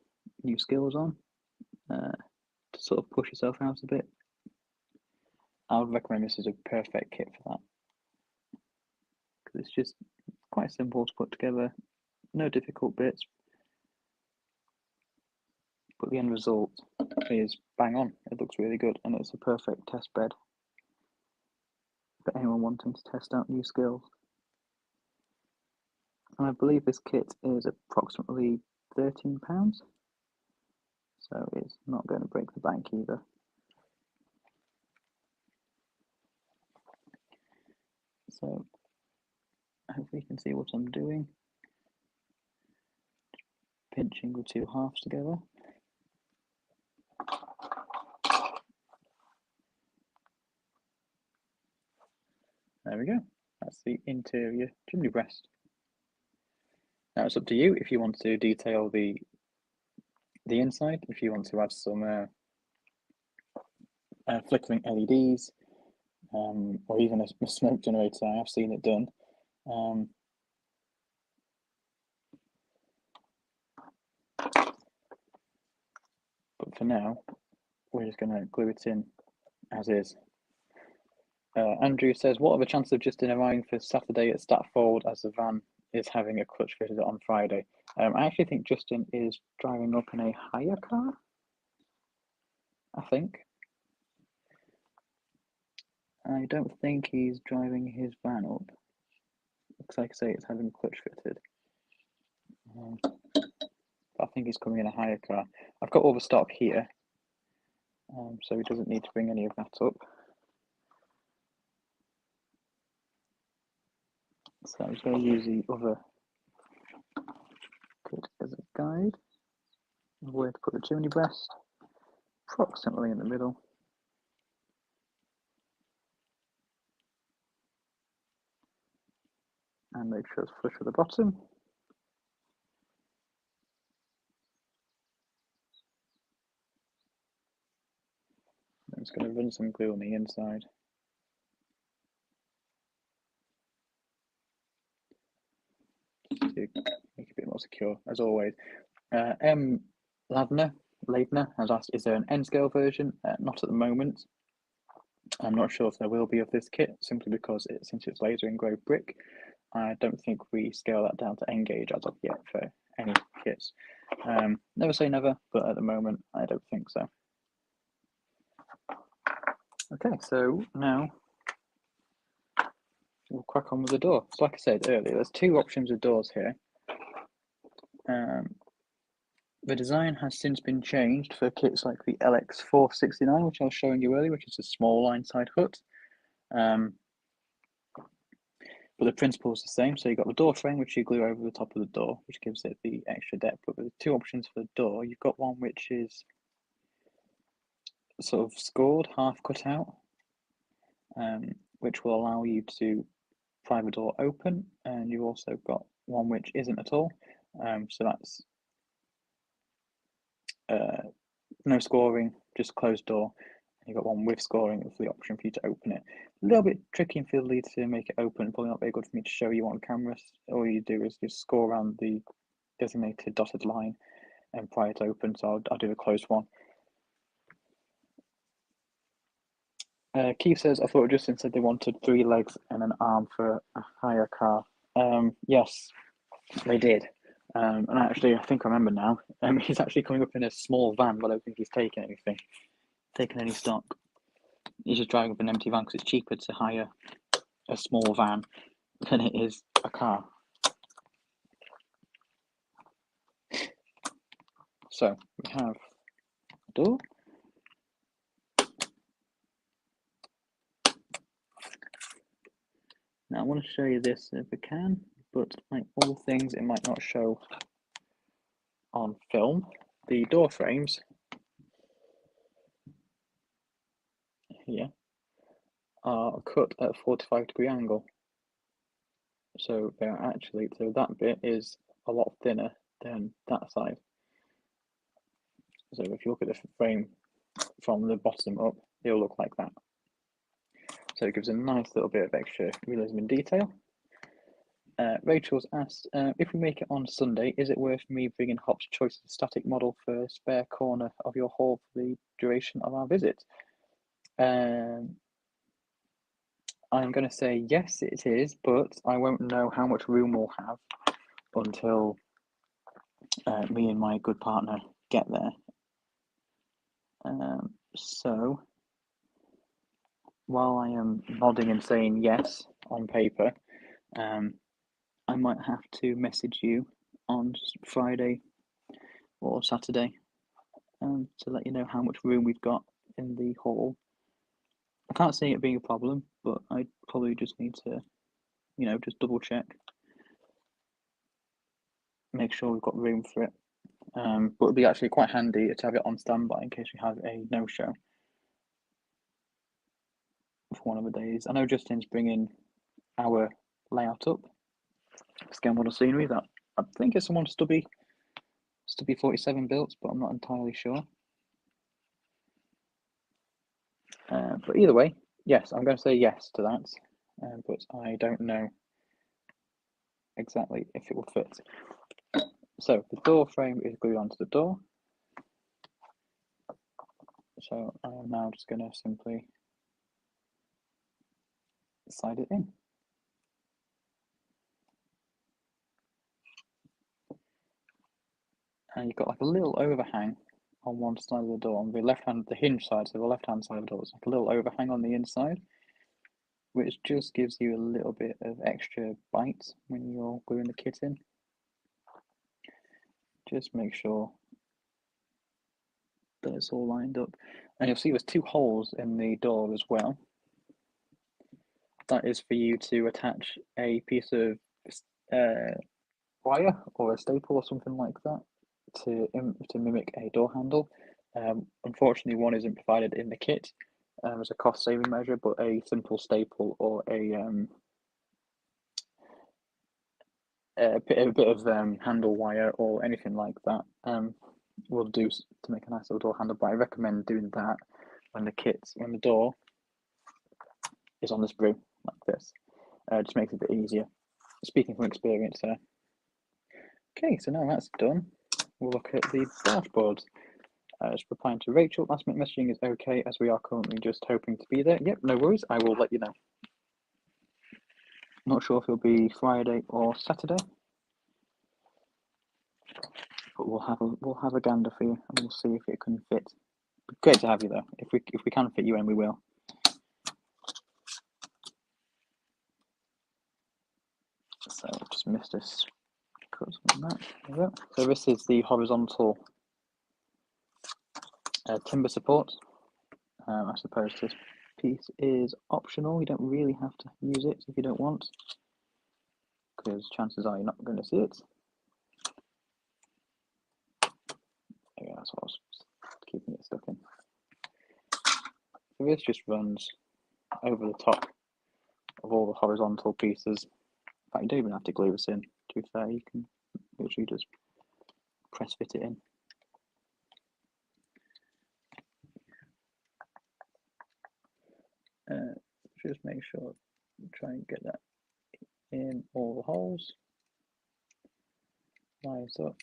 new skills on, to sort of push yourself out a bit, I would recommend this as a perfect kit for that. Because it's just quite simple to put together, no difficult bits, but the end result is bang on. It looks really good, and it's a perfect test bed for anyone wanting to test out new skills. And I believe this kit is approximately £13, so it's not going to break the bank either. So hopefully you can see what I'm doing. Pinching the two halves together. There we go. That's the interior chimney breast. Now it's up to you if you want to detail the inside, if you want to add some flickering LEDs, or even a smoke generator. I have seen it done. But for now, we're just going to glue it in as is. Andrew says, what are the chances of Justin arriving for Saturday at Statfold as the van is having a clutch fitted on Friday? I actually think Justin is driving up in a hire car, I think. I don't think he's driving his van up. Looks like I say it's having a clutch fitted. I think he's coming in a hire car. I've got all the stock here, so he doesn't need to bring any of that up. So I'm just going to use the other kit as a guide of where to put the chimney breast, approximately in the middle. And make sure it's flush with the bottom. I'm just going to run some glue on the inside. To make it a bit more secure, as always. M. Ladner has asked, is there an N-scale version? Not at the moment. I'm not sure if there will be of this kit, simply because since it's laser engraved brick, I don't think we scale that down to N-gauge as of yet for any kits. Never say never, but at the moment, I don't think so. Okay, so now we'll crack on with the door. So like I said earlier, there's two options of doors here. The design has since been changed for kits like the LX431, which I was showing you earlier, which is a small Lineside hut. But the principle is the same. So you've got the door frame, which you glue over the top of the door, which gives it the extra depth. But with the two options for the door, you've got one which is sort of scored, half cut out, which will allow you to pry the door open. And you've also got one which isn't at all. So that's no scoring, just closed door. You've got one with scoring with the option for you to open it. A little bit tricky and fiddly to make it open, probably not very good for me to show you on camera. All you do is just score around the designated dotted line and pry it open, so I'll do a closed one. Keith says, I thought Justin said they wanted 3 legs and an arm for a hire car. Yes, they did. And actually, I think I remember now, he's actually coming up in a small van, but I don't think he's taken any stock. He's just driving up an empty van because it's cheaper to hire a small van than it is a car. So we have a door. Now I want to show you this if I can, but like all things, it might not show on film. The door frames here are cut at a 45-degree angle. So they're actually, so that bit is a lot thinner than that side. So if you look at the frame from the bottom up, it'll look like that. So it gives a nice little bit of extra realism and detail. Rachel's asked, if we make it on Sunday, is it worth me bringing Hop's choice of static model for a spare corner of your hall for the duration of our visit? I'm going to say yes, it is, but I won't know how much room we'll have until me and my good partner get there. So while I am nodding and saying yes on paper, I might have to message you on Friday or Saturday to let you know how much room we've got in the hall. I can't see it being a problem, but I probably just need to, just double check, make sure we've got room for it. But it'd be actually quite handy to have it on standby in case we have a no-show for one of the days. I know Justin's bringing our layout up, Scale Model Scenery, that I think it's someone stubby 47 built, but I'm not entirely sure. But either way, yes, I'm going to say yes to that, but I don't know exactly if it will fit. So the door frame is glued onto the door. So I am now just going to simply slide it in. And you've got like a little overhang on one side of the door, on the hinge side, so the left-hand side of the door, it's like a little overhang on the inside, which just gives you a little bit of extra bite when you're gluing the kit in. Just make sure that it's all lined up. And you'll see there's 2 holes in the door as well. That is for you to attach a piece of wire or a staple or something like that to mimic a door handle. Unfortunately, one isn't provided in the kit as a cost-saving measure, but a simple staple or a bit of handle wire or anything like that will do to make a nice little door handle. But I recommend doing that when the door is on the sprue like this. Just makes it a bit easier. Speaking from experience there. Okay, so now that's done, we'll look at the dashboard. Just replying to Rachel, last minute messaging is okay as we are currently just hoping to be there. Yep, no worries, I will let you know. Not sure if it'll be Friday or Saturday, but we'll have a gander for you and we'll see if it can fit. Great to have you though. If we can fit you in, we will. So just missed this. So this is the horizontal timber support. I suppose this piece is optional. You don't really have to use it if you don't want, because chances are you're not going to see it. Yeah, that's what I was keeping it stuck in. So this just runs over the top of all the horizontal pieces. In fact, you don't even have to glue this in. To be fair, you can literally just press fit it in. Just make sure, try and get that in all the holes. Lines up,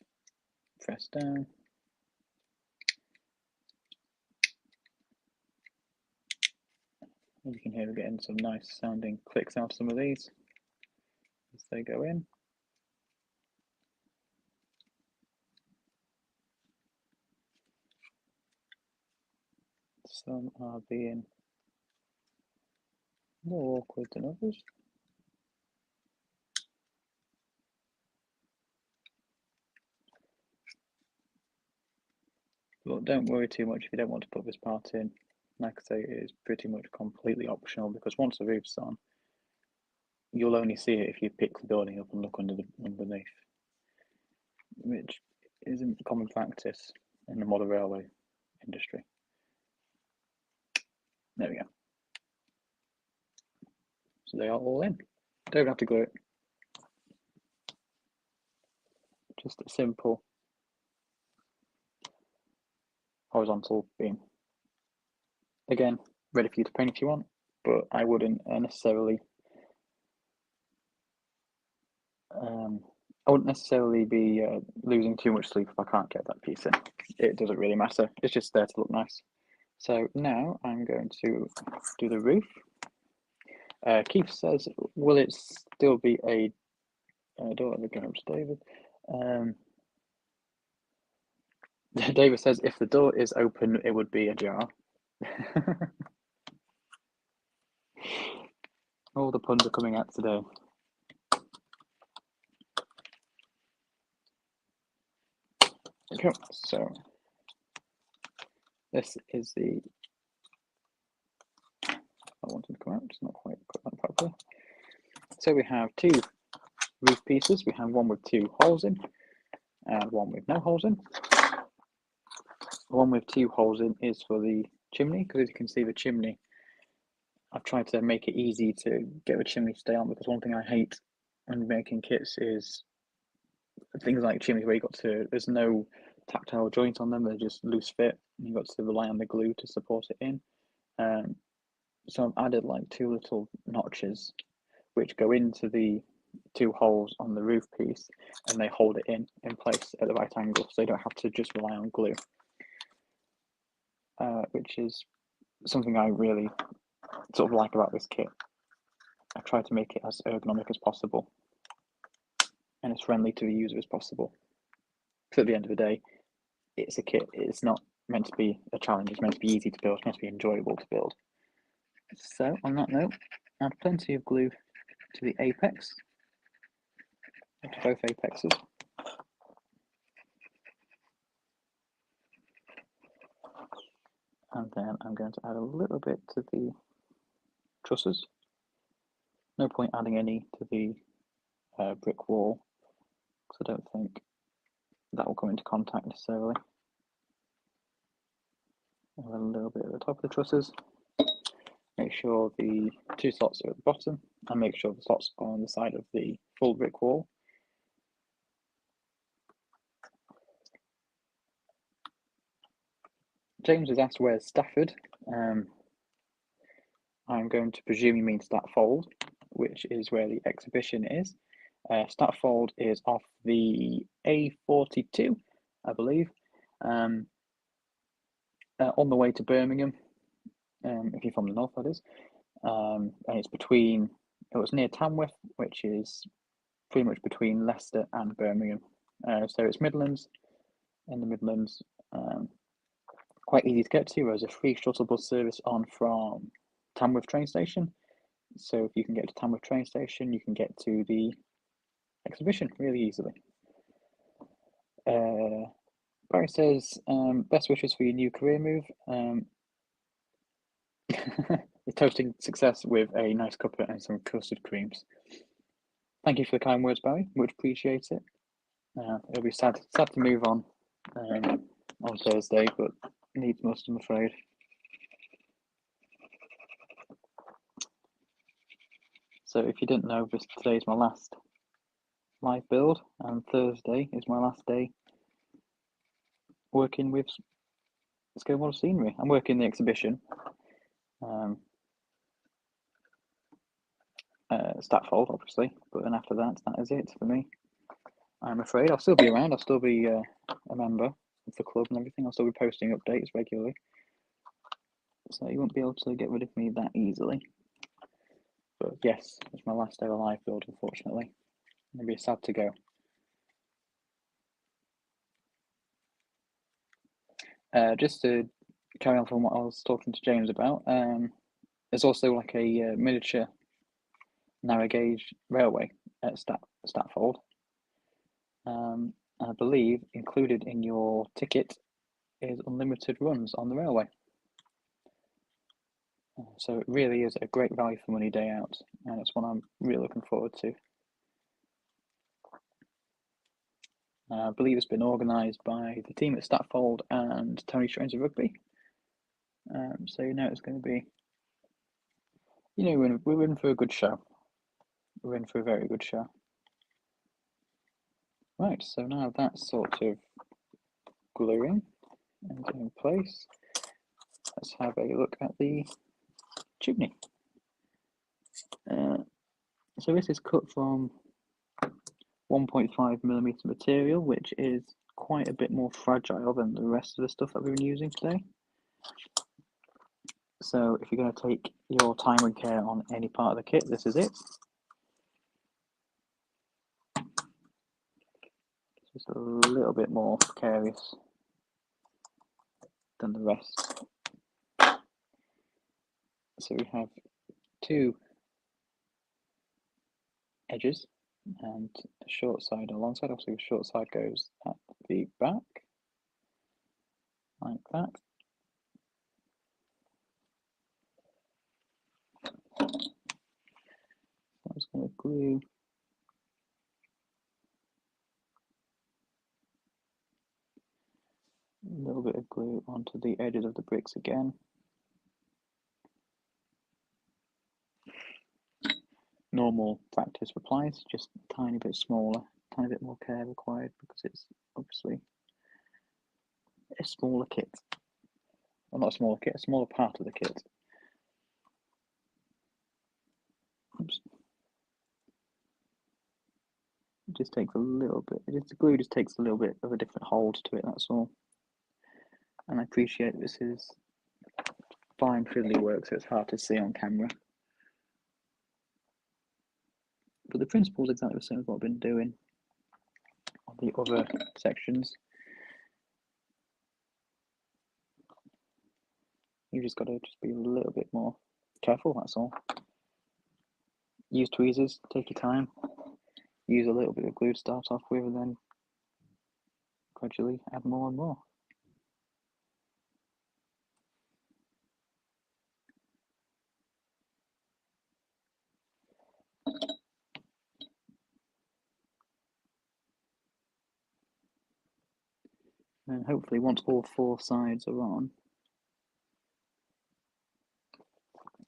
press down. And you can hear we're getting some nice sounding clicks out of some of these as they go in. Some are being more awkward than others. But don't worry too much if you don't want to put this part in. Like I say, it is pretty much completely optional, because once the roof's on, you'll only see it if you pick the building up and look underneath, which isn't common practice in the model railway industry. There we go. So they are all in. Don't have to glue it. Just a simple horizontal beam. Again, ready for you to paint if you want, but I wouldn't necessarily be losing too much sleep if I can't get that piece in. It doesn't really matter. It's just there to look nice. So now I'm going to do the roof. Keith says, will it still be a door? Let me go up to David. David says, if the door is open, it would be ajar. All the puns are coming out today. Okay, so this is the. I wanted to come out, it's not quite cut that properly. So we have two roof pieces. We have one with two holes in and one with no holes in. The one with two holes in is for the chimney, because as you can see, the chimney, I've tried to make it easy to get the chimney to stay on, because one thing I hate when making kits is things like chimneys where there's no tactile joint on them, they're just loose fit, and you've got to rely on the glue to support it in. So I've added like two little notches which go into the two holes on the roof piece, and they hold it in place at the right angle, so you don't have to just rely on glue, which is something I really sort of like about this kit. I try to make it as ergonomic as possible and as friendly to the user as possible. Because at the end of the day, it's a kit. It's not meant to be a challenge. It's meant to be easy to build. It's meant to be enjoyable to build. So on that note, add plenty of glue to the apex, to both apexes. And then I'm going to add a little bit to the trusses. No point adding any to the brick wall, because I don't think that will come into contact necessarily. And a little bit at the top of the trusses. Make sure the two slots are at the bottom, and make sure the slots are on the side of the full brick wall. James has asked where's Stafford. I'm going to presume you mean Statfold, which is where the exhibition is. Statfold is off the A42, I believe, on the way to Birmingham, if you're from the north, that is. And it's near Tamworth, which is pretty much between Leicester and Birmingham. So it's Midlands, in the Midlands, quite easy to get to. There's a free shuttle bus service on from Tamworth train station. So if you can get to Tamworth train station, you can get to the exhibition really easily. Barry says, best wishes for your new career move. You're toasting success with a nice cuppa and some custard creams. Thank you for the kind words, Barry. Much appreciate it. It'll be sad to move on Thursday, but needs must, I'm afraid. So if you didn't know, today is my last live build, and Thursday is my last day working with ScaleModelScenery. I'm working the exhibition, Statfold, obviously, but then after that is it for me. I'm afraid I'll still be around. I'll still be a member of the club and everything. I'll still be posting updates regularly, so you won't be able to get rid of me that easily. But yes, it's my last ever live build, unfortunately. It'll be sad to go. Just to carry on from what I was talking to James about, there's also like a miniature narrow gauge railway at Statfold. I believe included in your ticket is unlimited runs on the railway. So it really is a great value for money day out, and it's one I'm really looking forward to. I believe it's been organised by the team at Statfold and Tony Trains of Rugby. So it's going to be, we're in for a good show. We're in for a very good show. Right, so now that's sort of gluing. and in place. Let's have a look at the chimney. So this is cut from 1.5mm material, which is quite a bit more fragile than the rest of the stuff that we've been using today. So if you're going to take your time and care on any part of the kit, this is it. Just a little bit more precarious than the rest. So we have two edges and a short side and a long side. Obviously the short side goes at the back, like that. I'm just going to glue a little bit of glue onto the edges of the bricks again. Normal practice applies, just a tiny bit smaller, tiny bit more care required because it's obviously a smaller kit. Well, not a smaller kit, a smaller part of the kit. Oops. It just takes a little bit, the glue just takes a little bit of a different hold to it, that's all. And I appreciate this is fine fiddly work, so it's hard to see on camera. But the principle is exactly the same as what I've been doing on the other sections. You just got to be a little bit more careful, that's all. Use tweezers, take your time. Use a little bit of glue to start off with and then gradually add more and more. And hopefully once all four sides are on,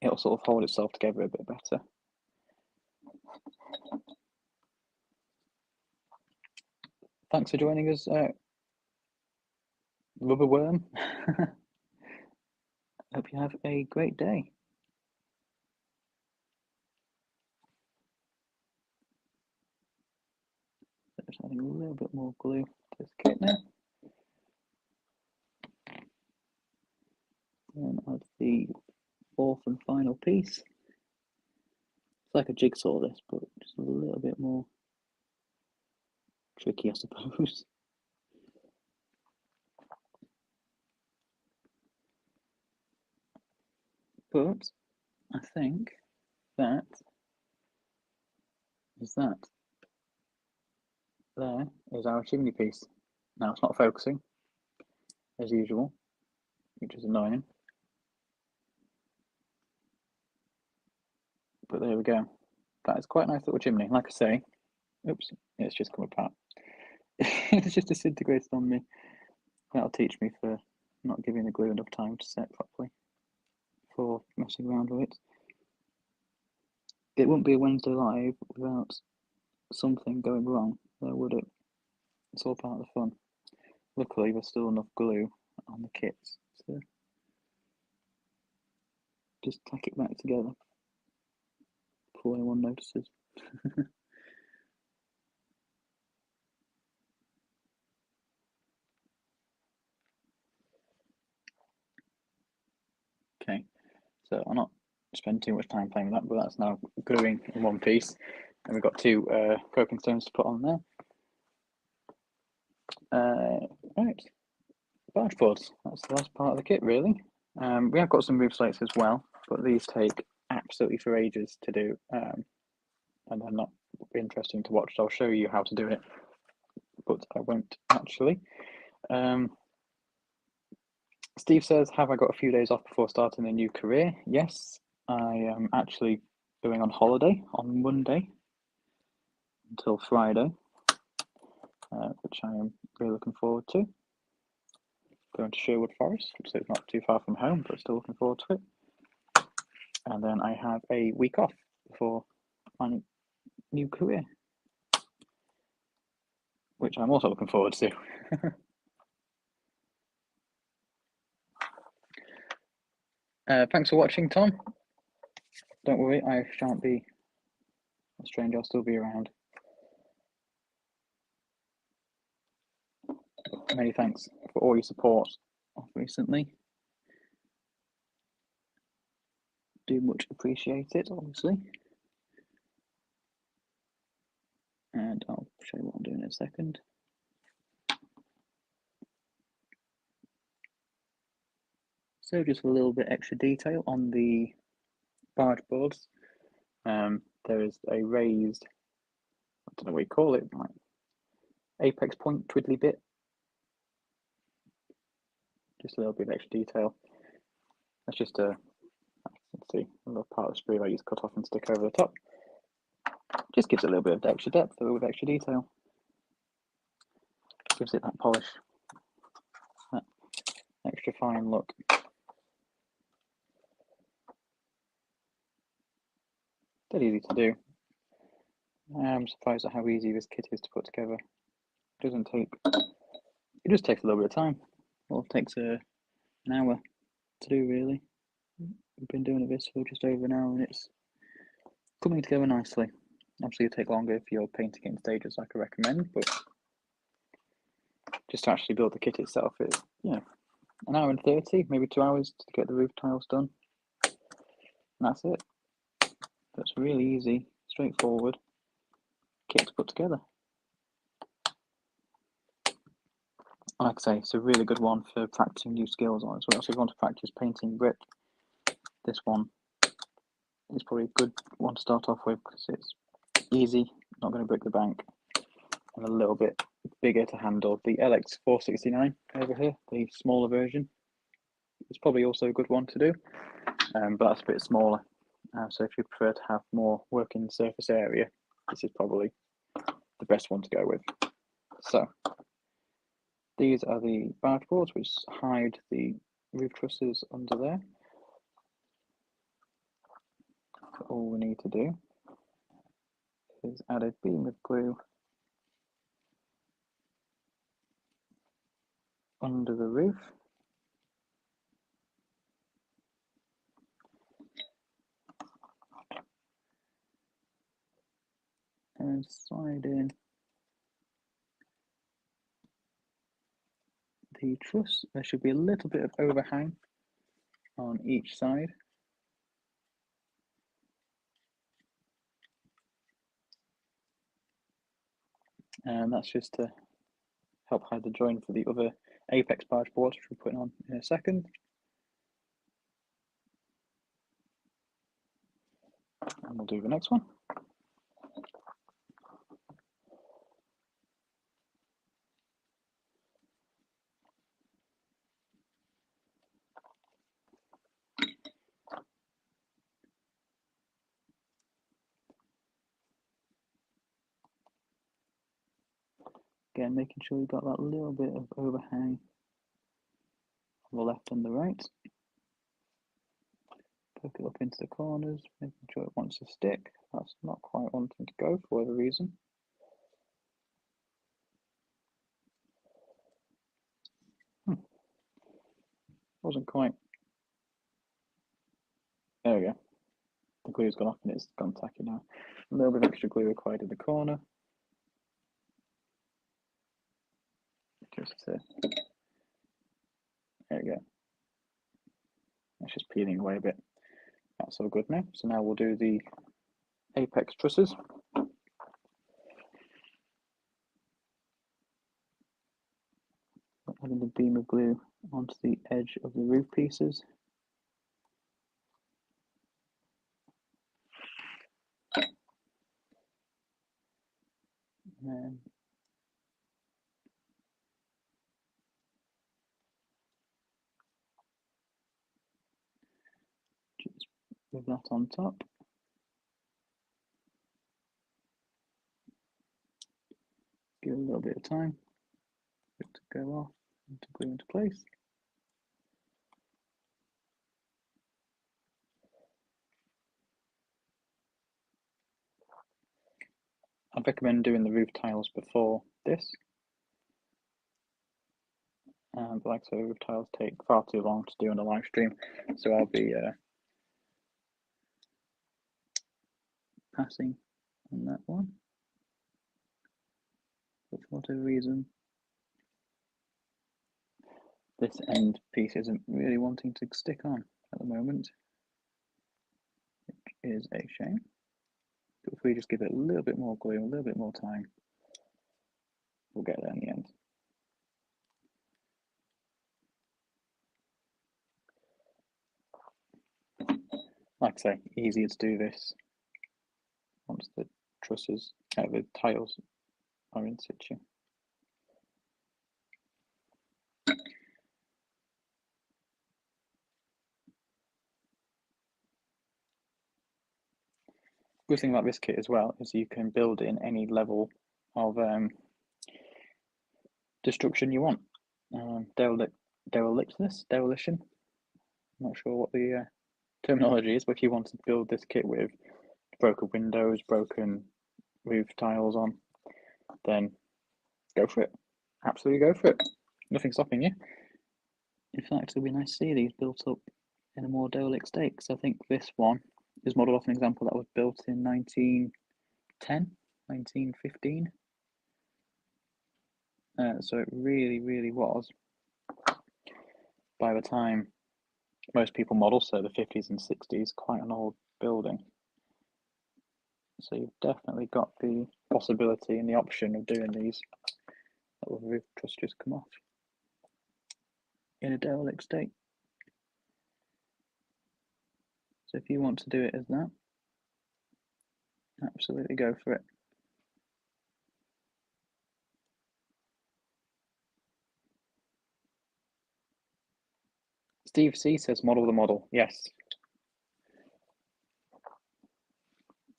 it'll sort of hold itself together a bit better. Thanks for joining us, Rubber Worm. Hope you have a great day. Just adding a little bit more glue to this kit now. And add the fourth and final piece. It's like a jigsaw this, but just a little bit more tricky, I suppose. But I think that is that. There is our chimney piece. Now it's not focusing, as usual, which is annoying. But there we go. That is quite a nice little chimney. Like I say, oops, it's just come apart. It's just disintegrated on me. That'll teach me for not giving the glue enough time to set properly for messing around with it. It wouldn't be a Wednesday Live without something going wrong, though, would it? It's all part of the fun. Luckily, there's still enough glue on the kits to just tack it back together before anyone notices. Okay, so I'll not spend too much time playing with that, but that's now gluing in one piece. And we've got two coping stones to put on there. Right, barge boards. That's the last part of the kit, really. We have got some roof slates as well, but these take absolutely for ages to do, and they're not interesting to watch. So I'll show you how to do it, but I won't actually. Steve says, have I got a few days off before starting a new career? Yes, I am actually going on holiday on Monday until Friday, which I am really looking forward to. Going to Sherwood Forest, so it's not too far from home, but still looking forward to it. And then I have a week off before my new career, which I'm also looking forward to. Thanks for watching, Tom. Don't worry, I shan't be a stranger, I'll still be around. Many thanks for all your support recently. Do much appreciate it, obviously. And I'll show you what I'm doing in a second. So just a little bit extra detail on the barge boards. There is a raised, I don't know what you call it, like apex point twiddly bit. Just a little bit of extra detail. That's just a, let's see, a little part of the sprue I use cut off and stick over the top. Just gives it a little bit of extra depth, a little bit of extra detail. Gives it that polish, that extra fine look. Dead easy to do. I'm surprised at how easy this kit is to put together. It doesn't take, it just takes a little bit of time. Well, it takes an hour to do, really. We've been doing this for just over an hour and it's coming together nicely. Obviously, it'll take longer if you're painting it in stages, like I recommend, but just to actually build the kit itself, it's, you know, an hour and 30, maybe 2 hours to get the roof tiles done. And that's it. That's really easy, straightforward kit to put together. Like I say, it's a really good one for practicing new skills on as well. So if you want to practice painting brick, this one is probably a good one to start off with because it's easy, not going to break the bank, and a little bit bigger to handle. The LX431 over here, the smaller version, is probably also a good one to do, but that's a bit smaller. So if you prefer to have more working surface area, this is probably the best one to go with. So these are the barge boards which hide the roof trusses under there. So all we need to do is add a beam of glue under the roof. And slide in the truss. There should be a little bit of overhang on each side. And that's just to help hide the join for the other apex barge boards, which we're putting on in a second. And we'll do the next one. Again, making sure you've got that little bit of overhang on the left and the right. Poke it up into the corners, making sure it wants to stick. That's not quite wanting to go for whatever reason. Wasn't quite. There we go. The glue's gone off and it's gone tacky now. A little bit of extra glue required in the corner. Just to, there we go. That's just peeling away a bit. That's all good now. So now we'll do the apex trusses. Adding the beam of glue onto the edge of the roof pieces. And then just with that on top. Give it a little bit of time for it to go off and to glue into place. I'd recommend doing the roof tiles before this. But like I say, roof tiles take far too long to do on a live stream, so I'll be passing on that one. But for whatever reason, this end piece isn't really wanting to stick on at the moment, which is a shame. But if we just give it a little bit more glue, a little bit more time, we'll get there in the end. Like I say, easier to do this once the trusses, the tiles are in situ. Good thing about this kit as well is you can build in any level of destruction you want. Dereliction. I'm not sure what the terminology is, but if you want to build this kit with broken windows, broken roof tiles on, then go for it. Absolutely go for it. Nothing's stopping you. In fact, it'll be nice to see these built up in a more derelict state, because I think this one is modelled off an example that was built in 1910, 1915. So it really was, by the time most people model, so the 50s and 60s, quite an old building. So you've definitely got the possibility and the option of doing these that will roof truss just come off in a derelict state. So if you want to do it as that, absolutely go for it. Steve C says model the model. Yes.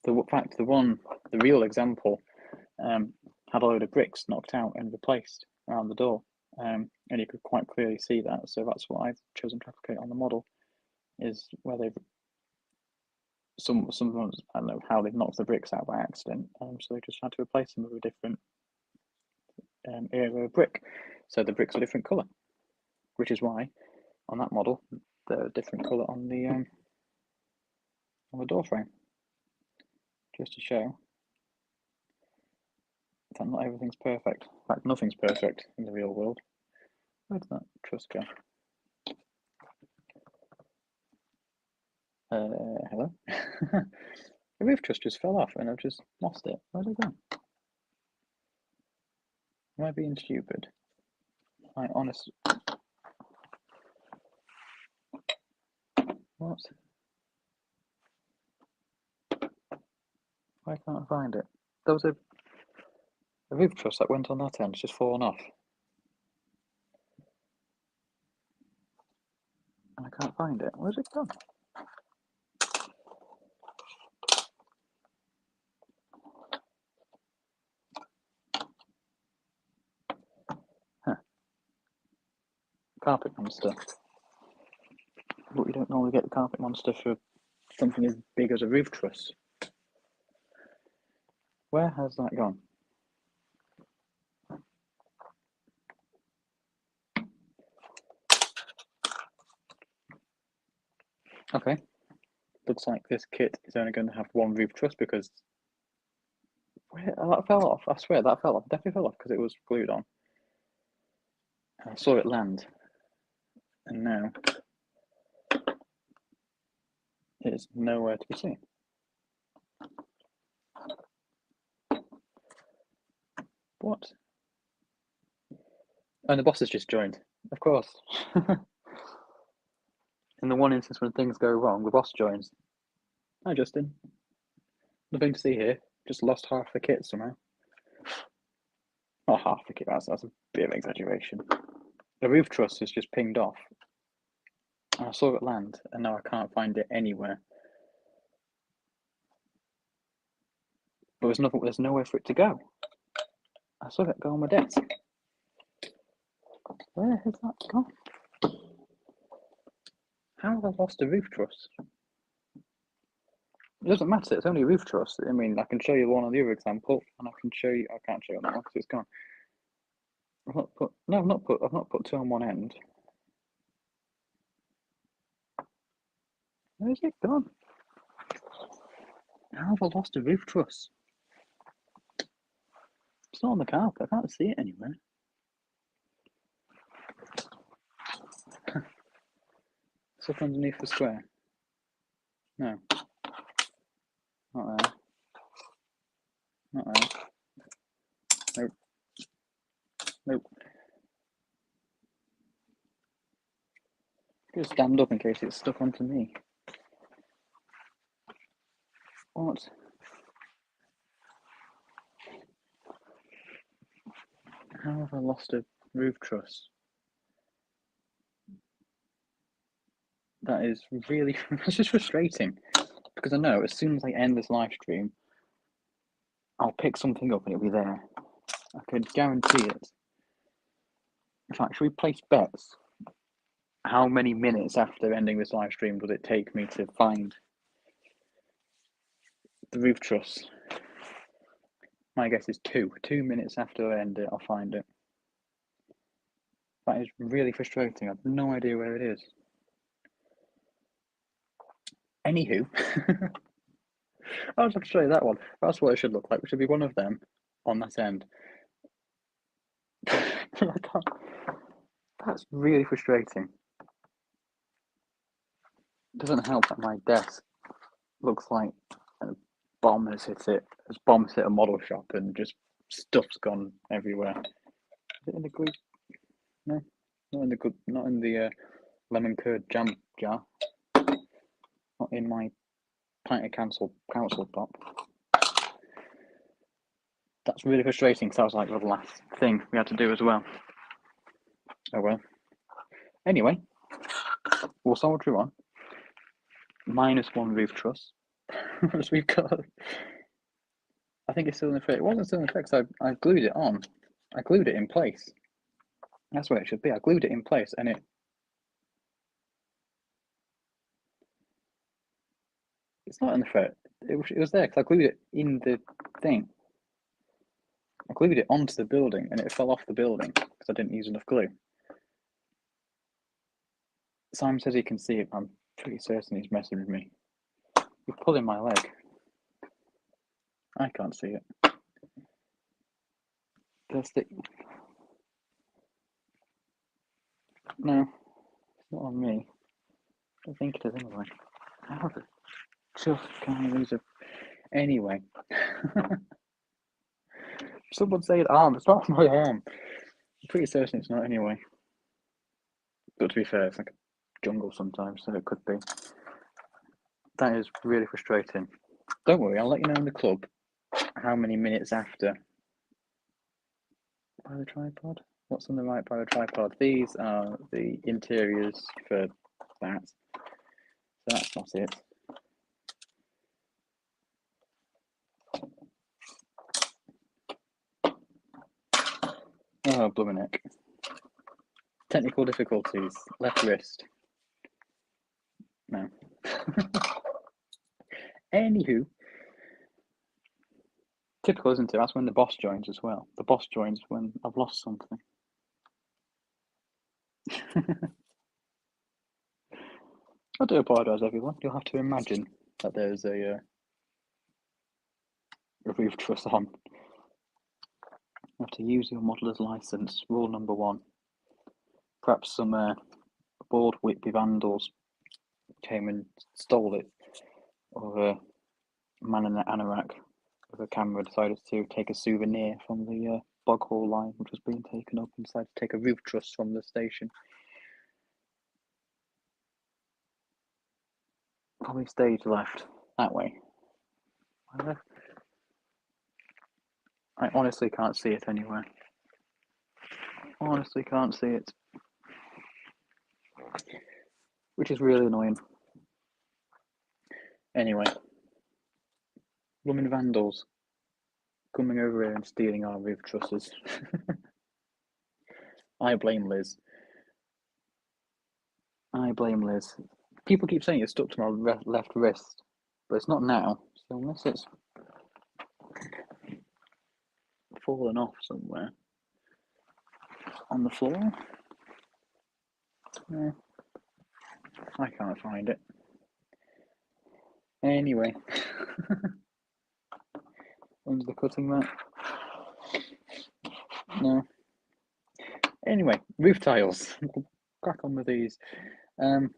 The fact, the real example had a load of bricks knocked out and replaced around the door, and you could quite clearly see that. So that's what I've chosen to replicate on the model, is where they've some I don't know how they've knocked the bricks out by accident, so they just had to replace them with a different era of brick. So the bricks are different colour, which is why on that model they're a different colour on the door frame, just to show that not everything's perfect. In fact, nothing's perfect in the real world. Where did that truss go? Hello? The roof truss just fell off and I've just lost it. Where's it gone? Am I being stupid? I honestly... What? I can't find it. There was a roof truss that went on that end. It's just fallen off. And I can't find it. Where's it gone? Huh. Carpet monster. But we don't normally get the carpet monster for something as big as a roof truss. Where has that gone? Okay. Looks like this kit is only going to have one roof truss because that fell off. I swear that fell off. Definitely fell off because it was glued on. And I saw it land. And now it's nowhere to be seen. What? And the boss has just joined, of course. In the one instance when things go wrong, the boss joins. Hi, Justin. Nothing to see here. Just lost half the kit somehow. Not half the kit, that's a bit of an exaggeration. The roof truss is just pinged off. I saw it land, and now I can't find it anywhere. But there's nowhere for it to go. I saw it go on my desk. Where has that gone? How have I lost a roof truss? It doesn't matter, it's only a roof truss. I mean, I can show you one on the other example, and I can show you, I can't show you that one because it's gone. I've not put two on one end. Where's it gone? How have I lost a roof truss? It's not on the carpet. I can't see it anywhere. It's up underneath the square. No. Not there. Not there. Nope. Nope. Just stand up in case it's stuck onto me. What? How have I lost a roof truss? That is really, that's just frustrating. Because I know as soon as I end this live stream, I'll pick something up and it'll be there. I could guarantee it. In fact, should we place bets? How many minutes after ending this live stream would it take me to find the roof truss? My guess is 2. 2 minutes after I end it, I'll find it. That is really frustrating. I have no idea where it is. Anywho, I was going to show you that one. That's what it should look like. It should be one of them on that end. That's really frustrating. It doesn't help that my desk looks like a bomb has hit it. As bombs hit a model shop and just stuff's gone everywhere. Is it in the green? No, not in the lemon curd jam jar. Not in my pint of council pop. That's really frustrating because that was like the last thing we had to do as well. Oh well. Anyway, we'll soldier on. -1 roof truss. As we've got. I think it's still in effect. It wasn't still in effect because I glued it on. I glued it in place. That's where it should be. I glued it in place and it's not in effect. It was there because I glued it in the thing. I glued it onto the building and it fell off the building because I didn't use enough glue. Simon says he can see it. I'm pretty certain he's messing with me. You're pulling my leg. I can't see it. That's the... No, it's not on me. I don't think it is anyway. How the chuff can I lose a... Anyway. Someone said arm. It's not my arm. I'm pretty certain it's not anyway. But to be fair, it's like a jungle sometimes, so it could be. That is really frustrating. Don't worry, I'll let you know in the club how many minutes after. By the tripod? What's on the right by the tripod? These are the interiors for that. So that's not it. Oh, blooming heck. Technical difficulties. Left wrist. No. Anywho. Typical, isn't it? That's when the boss joins as well. The boss joins when I've lost something. I do apologise, everyone. You'll have to imagine that there's a roof truss on. You have to use your modeller's license. Rule number 1. Perhaps some bored whippy vandals came and stole it, or a man in an anorak with a camera decided to take a souvenir from the Boghall line, which was being taken up, and decided to take a roof truss from the station. Probably stage left that way. I honestly can't see it anywhere. Honestly can't see it. Which is really annoying. Anyway. Blooming vandals coming over here and stealing our roof trusses. I blame Liz. I blame Liz. People keep saying it's stuck to my left wrist, but it's not now. So unless it's fallen off somewhere. and the floor. I can't find it. Anyway, under the cutting mat. No. Anyway, roof tiles. We'll crack on with these. In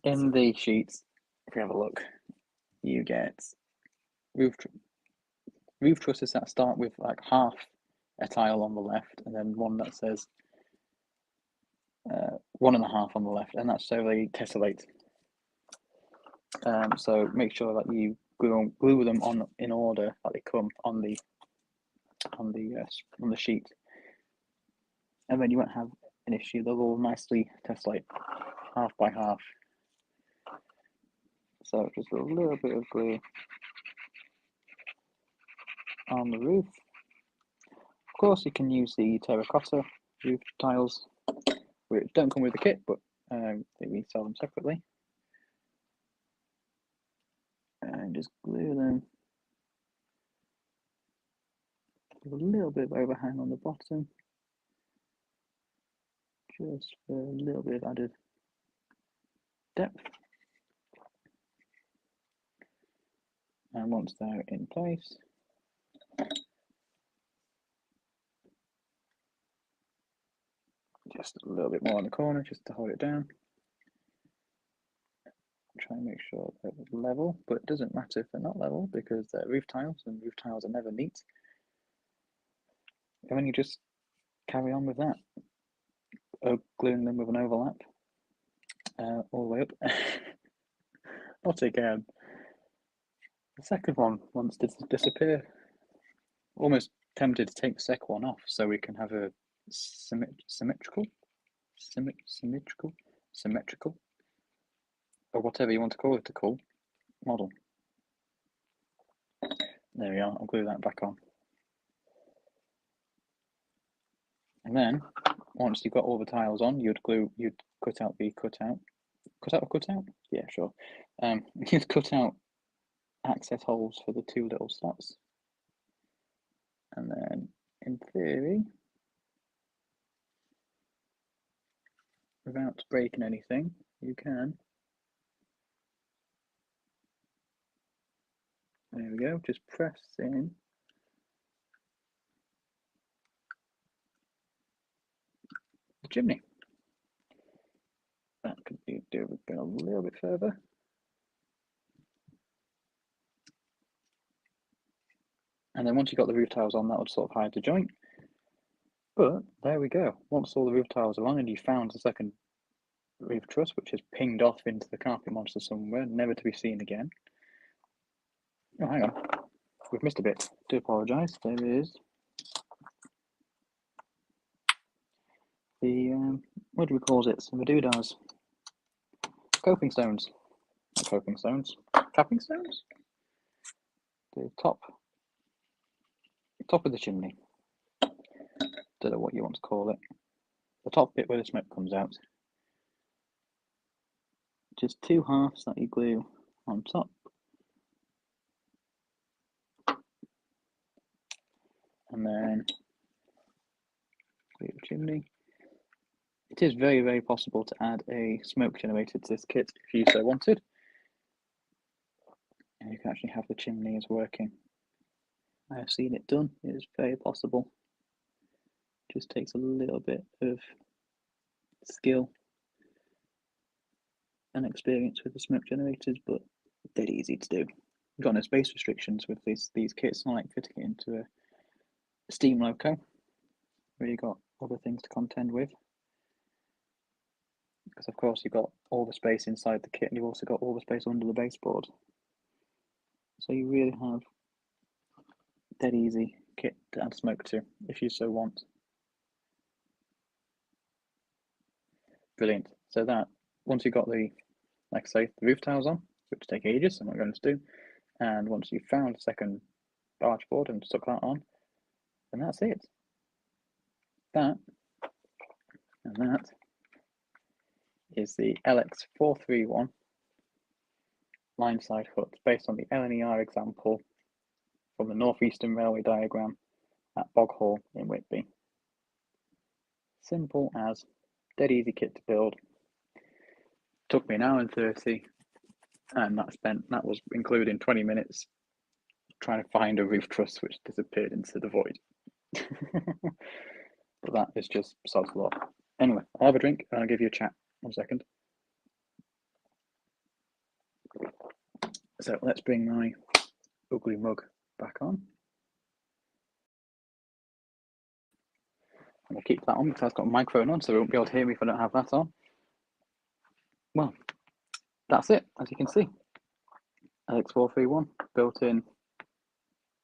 the sheets, if you have a look, you get roof trusses that start with like half a tile on the left, and then one that says 1.5 on the left, and that's so they tessellate. So make sure that you glue them on in order that they come on the sheet, and then you won't have an issue. They'll all nicely tessellate half by half. So just a little bit of glue on the roof. Of course, you can use the terracotta roof tiles, which don't come with the kit, but we sell them separately. And just glue them with a little bit of overhang on the bottom, just for a little bit of added depth. And once they're in place, just a little bit more on the corner just to hold it down. Try and make sure they're level, but it doesn't matter if they're not level because they're roof tiles, and roof tiles are never neat. And then you just carry on with that, gluing them with an overlap all the way up. Not again. The second one wants to disappear. Almost tempted to take the second one off so we can have a symmetrical, or whatever you want to call it, model. There we are. I'll glue that back on. And then once you've got all the tiles on, you'd cut out the cutout. Cutout? Yeah, sure. You'd cut out access holes for the two little slots. And then, in theory, without breaking anything, you can. There we go, just press in. The chimney. That could be go a little bit further. And then once you've got the roof tiles on, that would sort of hide the joint. But there we go. Once all the roof tiles are on and you found the second roof truss, which is pinged off into the carpet monster somewhere, never to be seen again. Oh, hang on. We've missed a bit. Do apologise. There it is. The, what do we call it? Some doodads. Coping stones. Not coping stones. Capping stones? The top of the chimney. Don't know what you want to call it. The top bit where the smoke comes out. Just two halves that you glue on top. And then glue the chimney. It is very, very possible to add a smoke generator to this kit if you so wanted. And you can actually have the chimney as working. I have seen it done. It is very possible. It just takes a little bit of skill and experience with the smoke generators, but dead easy to do. You've got no space restrictions with these kits, not like fitting it into a steam loco, where you've got other things to contend with. Because of course you've got all the space inside the kit, and you've also got all the space under the baseboard. So you really have dead easy kit to add smoke to, if you so want. Brilliant. So that, once you've got the, like I say, the roof tiles on, which take ages, I'm not going to do, and once you've found a second barge board and stuck that on, then that's it. That and that is the LX431 Lineside Hut, based on the LNER example from the Northeastern Railway diagram at Bog Hall in Whitby. Simple as, dead easy kit to build. Took me an hour and 30, and that was including 20 minutes trying to find a roof truss which disappeared into the void. But that is just sod's law. Anyway, I'll have a drink and I'll give you a chat. 1 second. So let's bring my ugly mug back on. And we'll keep that on because I've got a microphone on, so they won't be able to hear me if I don't have that on. Well, that's it, as you can see. LX431 built in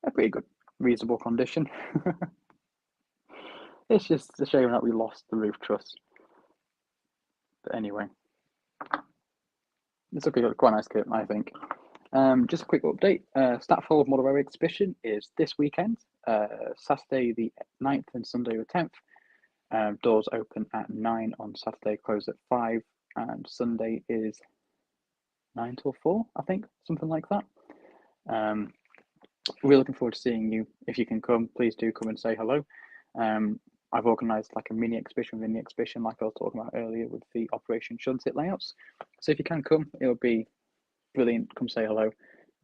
a pretty good, reasonable condition. It's just a shame that we lost the roof truss. But anyway, it's looking quite a nice kit, I think. Just a quick update. Statfold Model Railway Exhibition is this weekend, Saturday the 9th and Sunday the 10th. Doors open at 9 on Saturday, close at 5, and Sunday is 9 till 4, I think, something like that. We're looking forward to seeing you. If you can come, please do come and say hello. I've organised like a mini exhibition within the exhibition, like I was talking about earlier with the Operation Shuntit layouts. So if you can come, it'll be brilliant. Come say hello.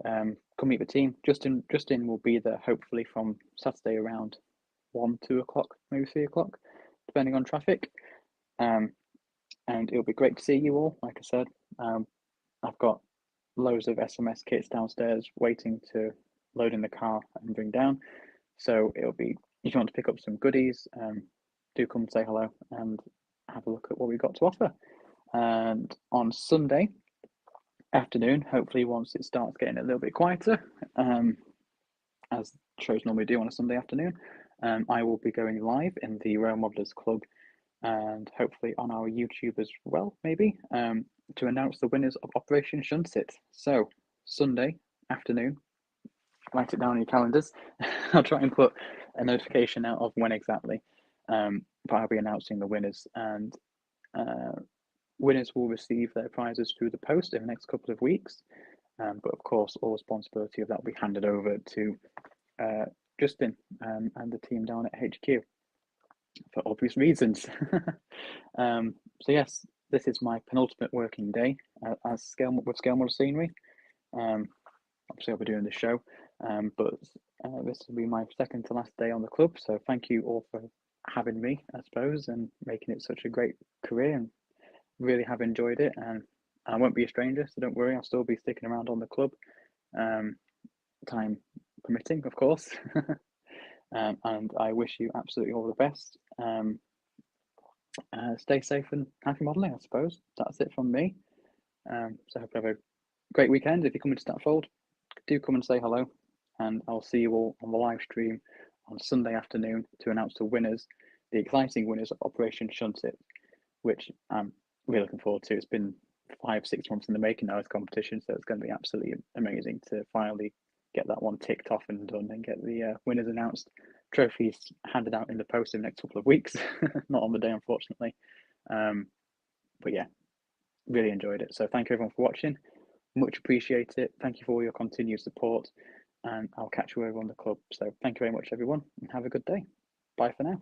Come meet the team. Justin will be there hopefully from Saturday around 1, 2 o'clock, maybe 3 o'clock, depending on traffic. And it'll be great to see you all. Like I said, I've got loads of SMS kits downstairs waiting to load in the car and bring down. So it'll be, if you want to pick up some goodies, do come say hello and have a look at what we've got to offer. And on Sunday afternoon, hopefully once it starts getting a little bit quieter, as shows normally do on a Sunday afternoon, I will be going live in the Rail Modelers Club and hopefully on our YouTube as well, maybe, to announce the winners of Operation Shuntit. So Sunday afternoon, write it down on your calendars. I'll try and put a notification out of when exactly, but I'll be announcing the winners, and winners will receive their prizes through the post in the next couple of weeks. But of course, all responsibility of that will be handed over to Justin and the team down at HQ for obvious reasons. So yes, this is my penultimate working day with Scale Model Scenery. Obviously, I'll be doing the show, but this will be my second to last day on the club. So thank you all for having me, I suppose, and making it such a great career. And really have enjoyed it. And I won't be a stranger, so don't worry. I'll still be sticking around on the club, time permitting, of course. And I wish you absolutely all the best. Stay safe and happy modelling, I suppose. That's it from me. So I hope you have a great weekend. If you come into Statfold, do come and say hello, and I'll see you all on the live stream on Sunday afternoon to announce the winners, the exciting winners of Operation Shuntit, which I'm really looking forward to. It's been 5-6 months in the making now, this competition, so it's going to be absolutely amazing to finally get that one ticked off and done and get the winners announced. Trophies handed out in the post in the next couple of weeks, not on the day, unfortunately. But yeah, really enjoyed it. So thank you everyone for watching. Much appreciate it. Thank you for all your continued support, and I'll catch you over on the club. So thank you very much, everyone, and have a good day. Bye for now.